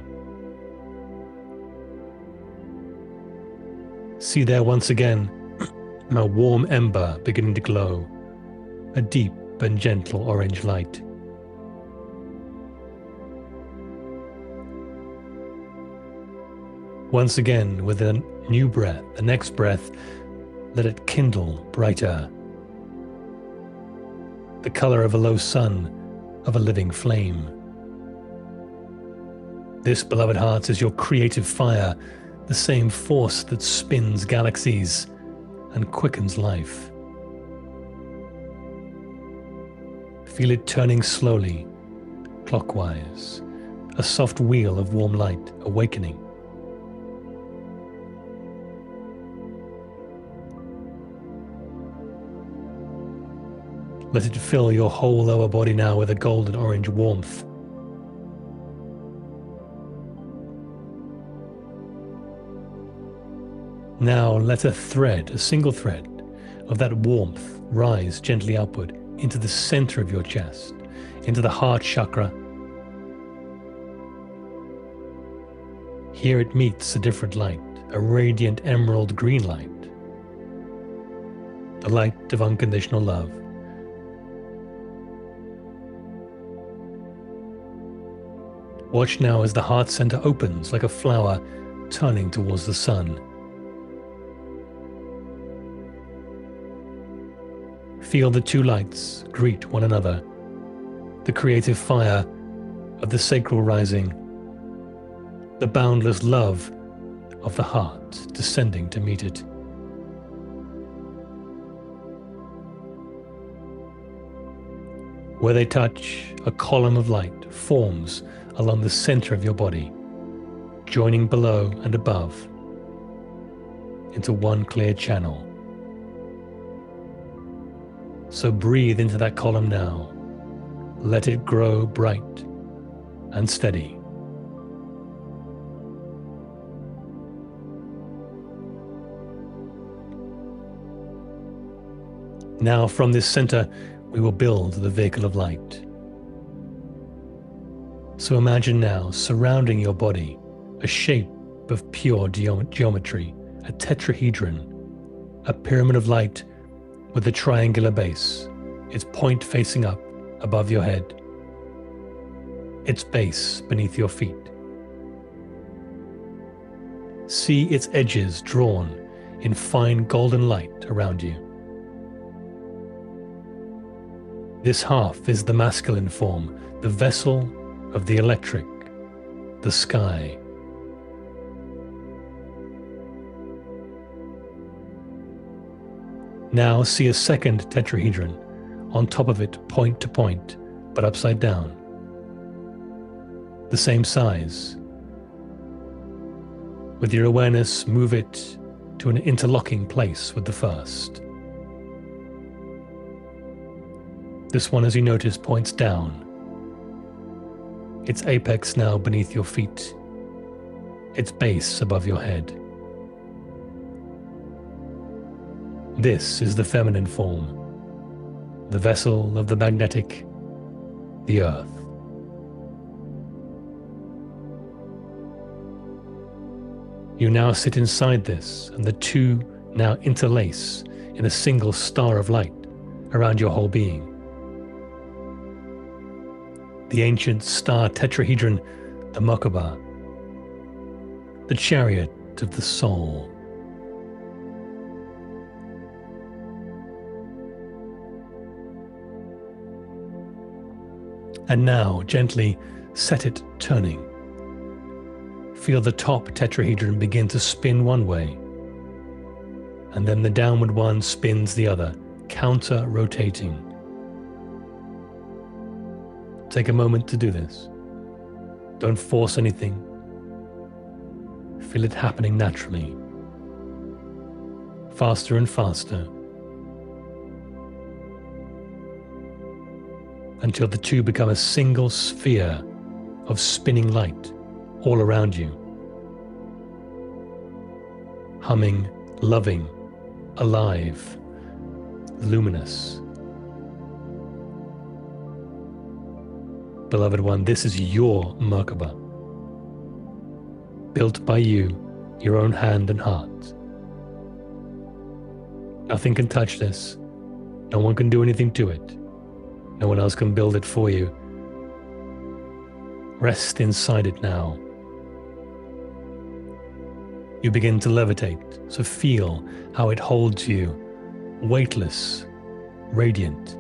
S1: See there once again a warm ember beginning to glow, a deep and gentle orange light. Once again, with a new breath, the next breath, let it kindle brighter. The color of a low sun, of a living flame. This, beloved hearts, is your creative fire, the same force that spins galaxies and quickens life. Feel it turning slowly, clockwise, a soft wheel of warm light awakening. Let it fill your whole lower body now with a golden orange warmth. Now let a thread, a single thread of that warmth rise gently upward into the center of your chest, into the heart chakra. Here it meets a different light, a radiant emerald green light, the light of unconditional love. Watch now as the heart center opens like a flower turning towards the sun. Feel the two lights greet one another, the creative fire of the sacral rising, the boundless love of the heart descending to meet it. Where they touch, a column of light forms along the center of your body, joining below and above into one clear channel. So breathe into that column now. Let it grow bright and steady. Now from this center, we will build the vehicle of light. So imagine now surrounding your body a shape of pure geometry, a tetrahedron, a pyramid of light with a triangular base, its point facing up above your head, its base beneath your feet. See its edges drawn in fine golden light around you. This half is the masculine form, the vessel of the electric, the sky. Now see a second tetrahedron, on top of it point to point, but upside down. The same size. With your awareness, move it to an interlocking place with the first. This one, as you notice, points down. Its apex now beneath your feet. its base above your head. This is the feminine form, the vessel of the magnetic, the Earth. You now sit inside this, and the two now interlace in a single star of light around your whole being. The ancient star tetrahedron, the Merkaba, the chariot of the soul. And now, gently set it turning. Feel the top tetrahedron begin to spin one way, and then the downward one spins the other, counter-rotating. Take a moment to do this. Don't force anything. Feel it happening naturally. Faster and faster. Until the two become a single sphere of spinning light all around you. Humming, loving, alive, luminous. Beloved one, this is your Merkaba, built by you, your own hand and heart. Nothing can touch this. No one can do anything to it. No one else can build it for you. Rest inside it now. You begin to levitate, so feel how it holds you, weightless, radiant,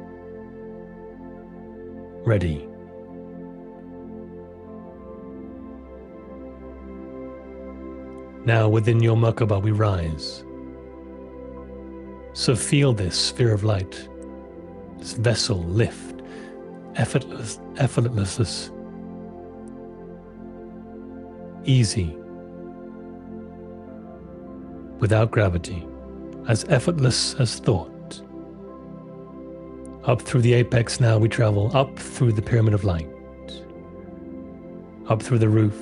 S1: ready. Now within your Merkaba we rise. So feel this sphere of light, this vessel lift, effortless, easy, without gravity, as effortless as thought. Up through the apex now we travel, up through the pyramid of light, up through the roof,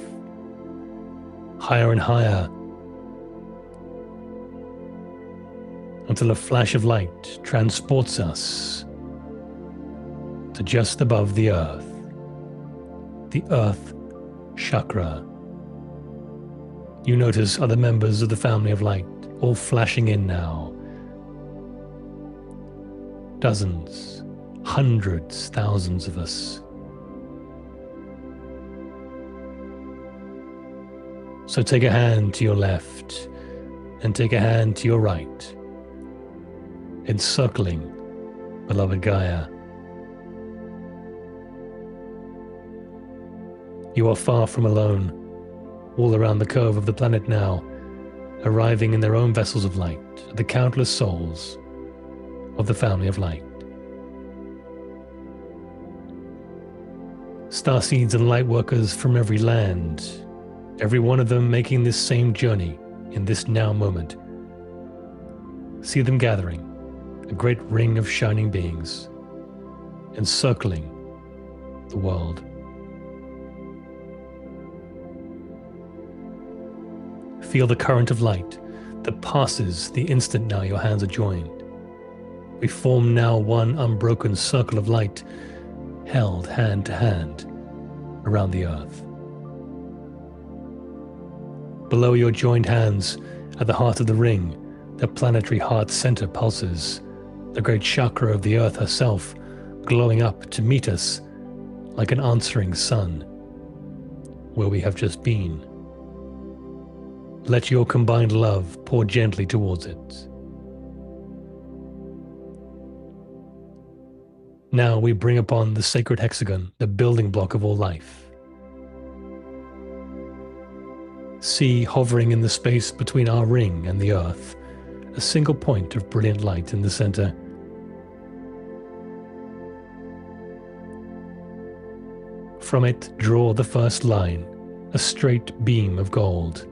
S1: higher and higher, until a flash of light transports us to just above the Earth chakra. You notice other members of the family of light all flashing in now. Dozens, hundreds, thousands of us. So take a hand to your left and take a hand to your right, encircling beloved Gaia. You are far from alone, all around the curve of the planet now, arriving in their own vessels of light, the countless souls of the family of light. Starseeds and light workers from every land, every one of them making this same journey in this now moment. See them gathering, a great ring of shining beings, encircling the world. Feel the current of light that passes the instant now your hands are joined. We form now one unbroken circle of light, held hand to hand around the Earth. Below your joined hands, at the heart of the ring, the planetary heart center pulses, the great chakra of the Earth herself glowing up to meet us like an answering sun, where we have just been. Let your combined love pour gently towards it. Now we bring upon the sacred hexagon, the building block of all life. See, hovering in the space between our ring and the Earth, a single point of brilliant light in the center. From it, draw the first line, a straight beam of gold.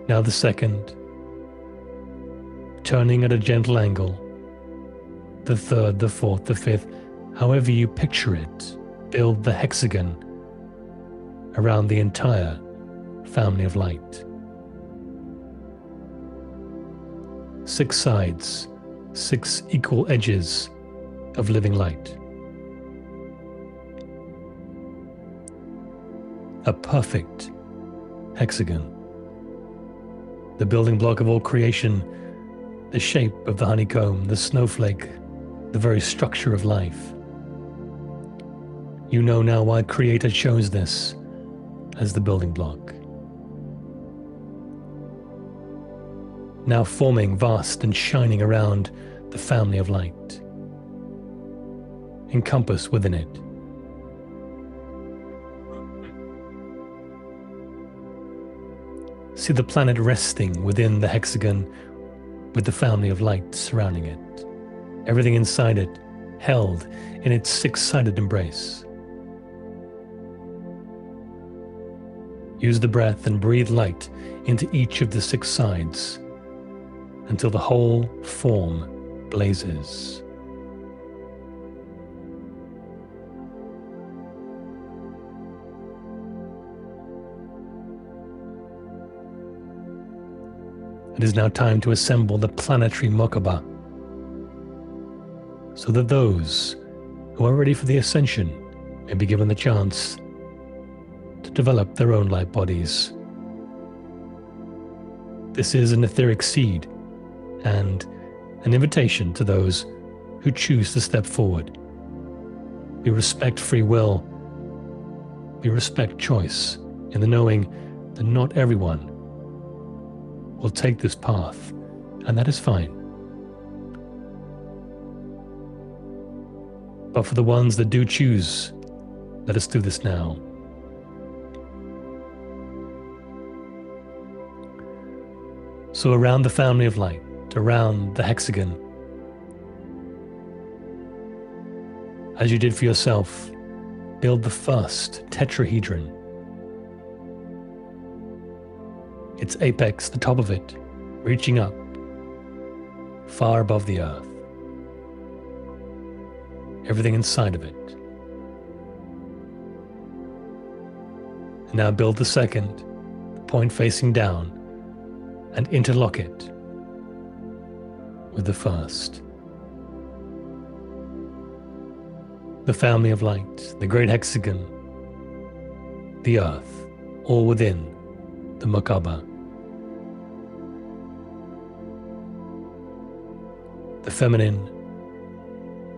S1: Now the second, turning at a gentle angle. The third, the fourth, the fifth, however you picture it, build the hexagon around the entire family of light. 6 sides, 6 equal edges of living light. A perfect hexagon. The building block of all creation, the shape of the honeycomb, the snowflake, the very structure of life. You know now why Creator chose this as the building block. Now forming vast and shining around the family of light. Encompassed within it. See the planet resting within the hexagon with the family of light surrounding it. Everything inside it held in its 6-sided embrace. Use the breath and breathe light into each of the 6 sides until the whole form blazes. It is now time to assemble the planetary Merkaba, so that those who are ready for the ascension may be given the chance to develop their own light bodies. This is an etheric seed and an invitation to those who choose to step forward. We respect free will. We respect choice in the knowing that not everyone will take this path, and that is fine. But for the ones that do choose, let us do this now. So around the family of light, around the hexagon, as you did for yourself, build the first tetrahedron. Its apex, the top of it, reaching up, far above the earth. Everything inside of it. And now build the second, the point facing down, and interlock it with the first. The family of light, the great hexagon, the earth, all within the Merkaba. The feminine,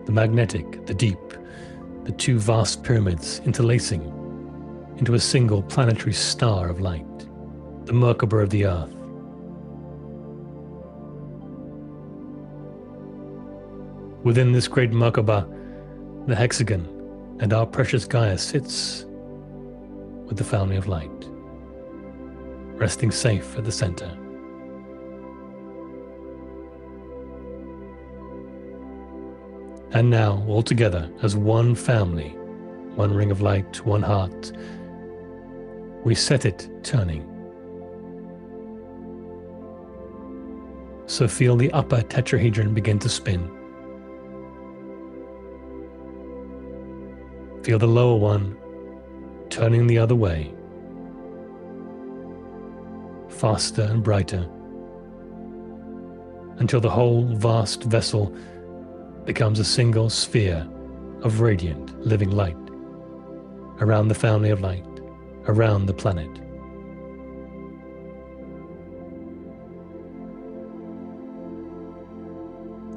S1: the magnetic, the deep, the 2 vast pyramids interlacing into a single planetary star of light, the Merkaba of the earth. Within this great Merkaba, the hexagon and our precious Gaia sits with the family of light, resting safe at the center. And now, all together as one family, one ring of light, one heart, we set it turning. So feel the upper tetrahedron begin to spin. Feel the lower one turning the other way, faster and brighter, until the whole vast vessel becomes a single sphere of radiant living light around the family of light, around the planet.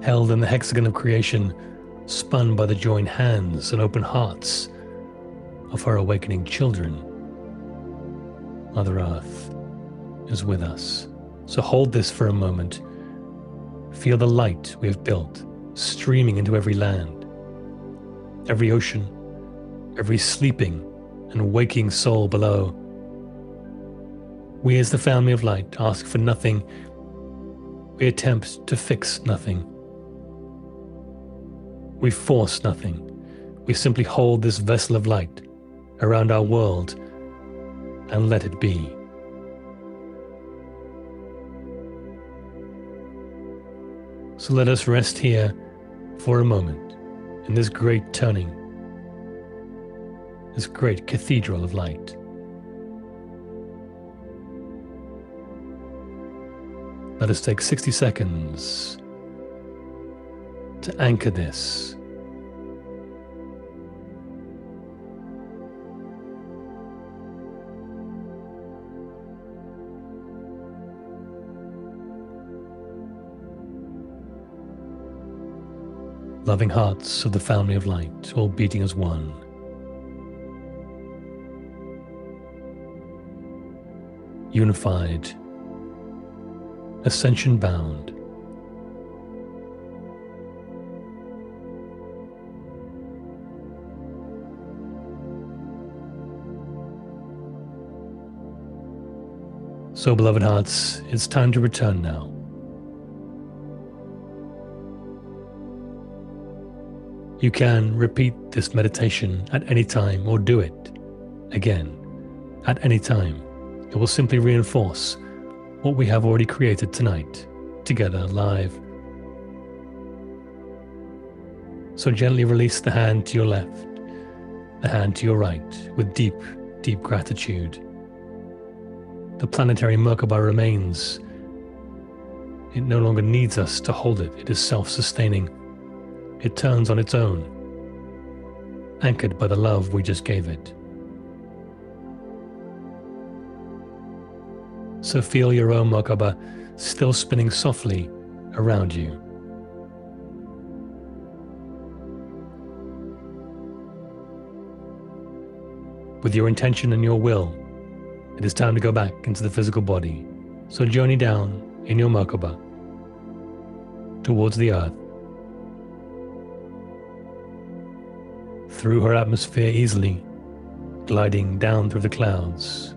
S1: Held in the hexagon of creation, spun by the joined hands and open hearts of her awakening children, Mother Earth is with us. So hold this for a moment. Feel the light we have built streaming into every land, every ocean, every sleeping and waking soul below. We as the family of light ask for nothing. We attempt to fix nothing. We force nothing. We simply hold this vessel of light around our world and let it be. So let us rest here for a moment in this great turning, this great cathedral of light. Let us take 60 seconds to anchor this. Loving hearts of the family of light, all beating as one. Unified, ascension bound. So, beloved hearts, it's time to return now. You can repeat this meditation at any time or do it again at any time. It will simply reinforce what we have already created tonight, together, live. So gently release the hand to your left, the hand to your right, with deep, deep gratitude. The planetary Merkaba remains. It no longer needs us to hold it. It is self-sustaining. It turns on its own, anchored by the love we just gave it. So feel your own Merkaba still spinning softly around you. With your intention and your will, it is time to go back into the physical body. So journey down in your Merkaba towards the earth, through her atmosphere easily, gliding down through the clouds,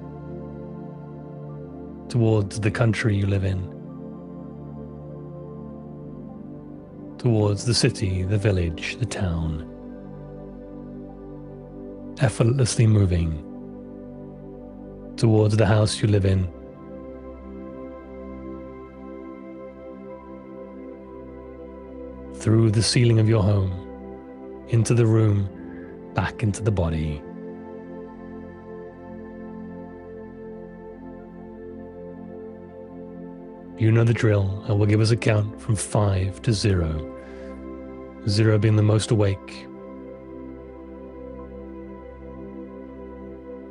S1: towards the country you live in, towards the city, the village, the town, effortlessly moving towards the house you live in, through the ceiling of your home, into the room, back into the body. You know the drill. I will give us a count from 5 to 0. 0 being the most awake.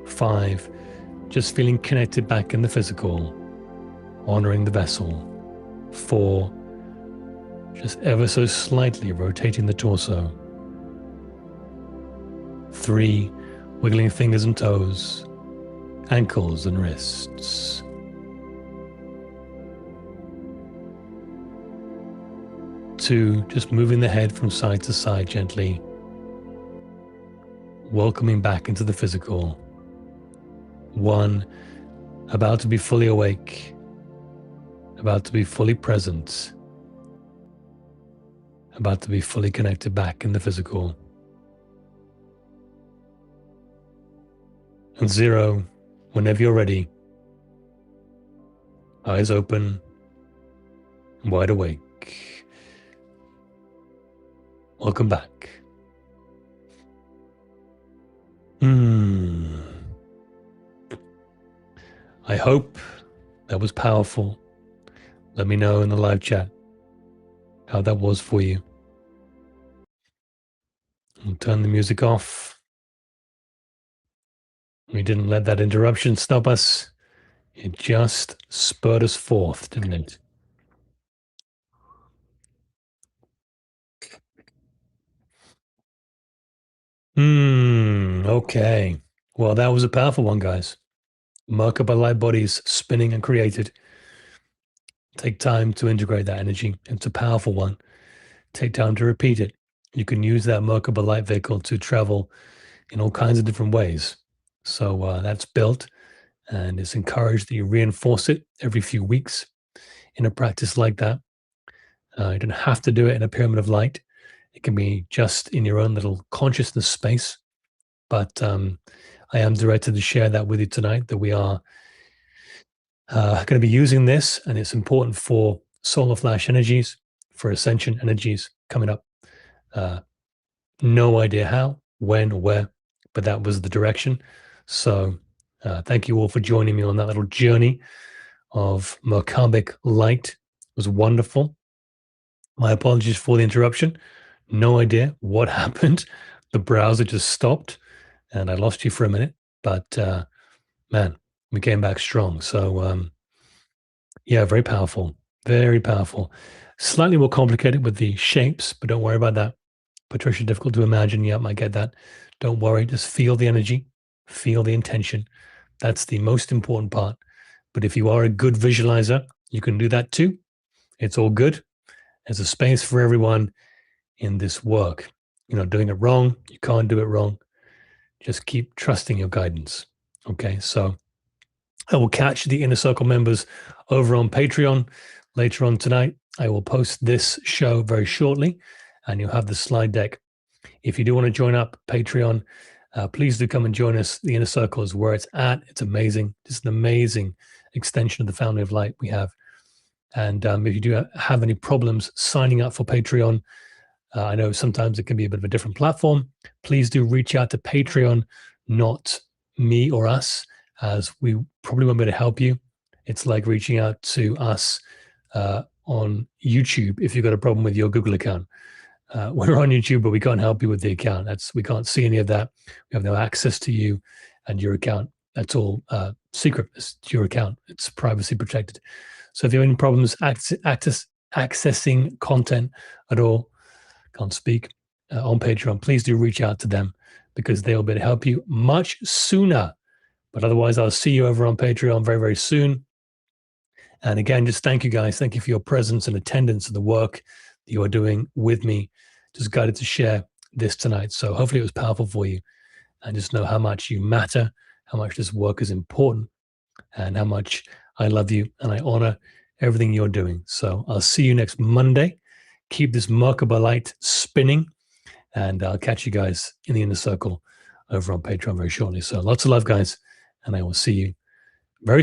S1: 5, just feeling connected back in the physical, honoring the vessel. 4, just ever so slightly rotating the torso. 3, wiggling fingers and toes, ankles and wrists. 2, just moving the head from side to side gently, welcoming back into the physical. 1, about to be fully awake, about to be fully present, about to be fully connected back in the physical. And 0, whenever you're ready, eyes open, wide awake. Welcome back. I hope that was powerful. Let me know in the live chat how that was for you. We'll turn the music off. We didn't let that interruption stop us. It just spurred us forth, didn't it? Okay. Well, that was a powerful one, guys. Merkaba light bodies spinning and created. Take time to integrate that energy. It's a powerful one. Take time to repeat it. You can use that Merkaba light vehicle to travel in all kinds of different ways. So that's built, and it's encouraged that you reinforce it every few weeks in a practice like that. You don't have to do it in a pyramid of light. It can be just in your own little consciousness space. But I am directed to share that with you tonight, that we are going to be using this, and it's important for solar flash energies, for ascension energies coming up. No idea how, when, or where, but that was the direction. So thank you all for joining me on that little journey of Merkabic light was wonderful. My apologies for the interruption. No idea what happened. The browser just stopped and I lost you for a minute. But man, we came back strong. So yeah, very powerful. Very powerful. Slightly more complicated with the shapes, but don't worry about that. Patricia, difficult to imagine. Yep, I get that. Don't worry. Just feel the energy, feel the intention. That's the most important part. But if you are a good visualizer, you can do that too. It's all good. There's a space for everyone in this work. Doing it wrong, you can't do it wrong. Just keep trusting your guidance. Okay, so I will catch the Inner Circle members over on Patreon later on tonight. I will post this show very shortly, and you'll have the slide deck. If you do want to join up Patreon, please do come and join us. The Inner Circle is where it's at. It's amazing. It's an amazing extension of the family of light we have. And if you do have any problems signing up for Patreon, I know sometimes it can be a bit of a different platform. Please do reach out to Patreon, not me or us, as we probably won't be able to help you. It's like reaching out to us on YouTube if you've got a problem with your Google account. We're on YouTube, but we can't help you with the account. We can't see any of that. We have no access to you and your account. That's all secret. It's your account. It's privacy protected. So if you have any problems accessing content at all, can't speak, on Patreon, please do reach out to them because they'll be able to help you much sooner. But otherwise, I'll see you over on Patreon very, very soon. And again, just thank you guys. Thank you for your presence and attendance of the work that you are doing with me. Just guided to share this tonight. So hopefully it was powerful for you. And just know how much you matter, how much this work is important, and how much I love you and I honor everything you're doing. So I'll see you next Monday. Keep this Merkaba light spinning, and I'll catch you guys in the Inner Circle over on Patreon very shortly. So lots of love, guys, and I will see you very soon.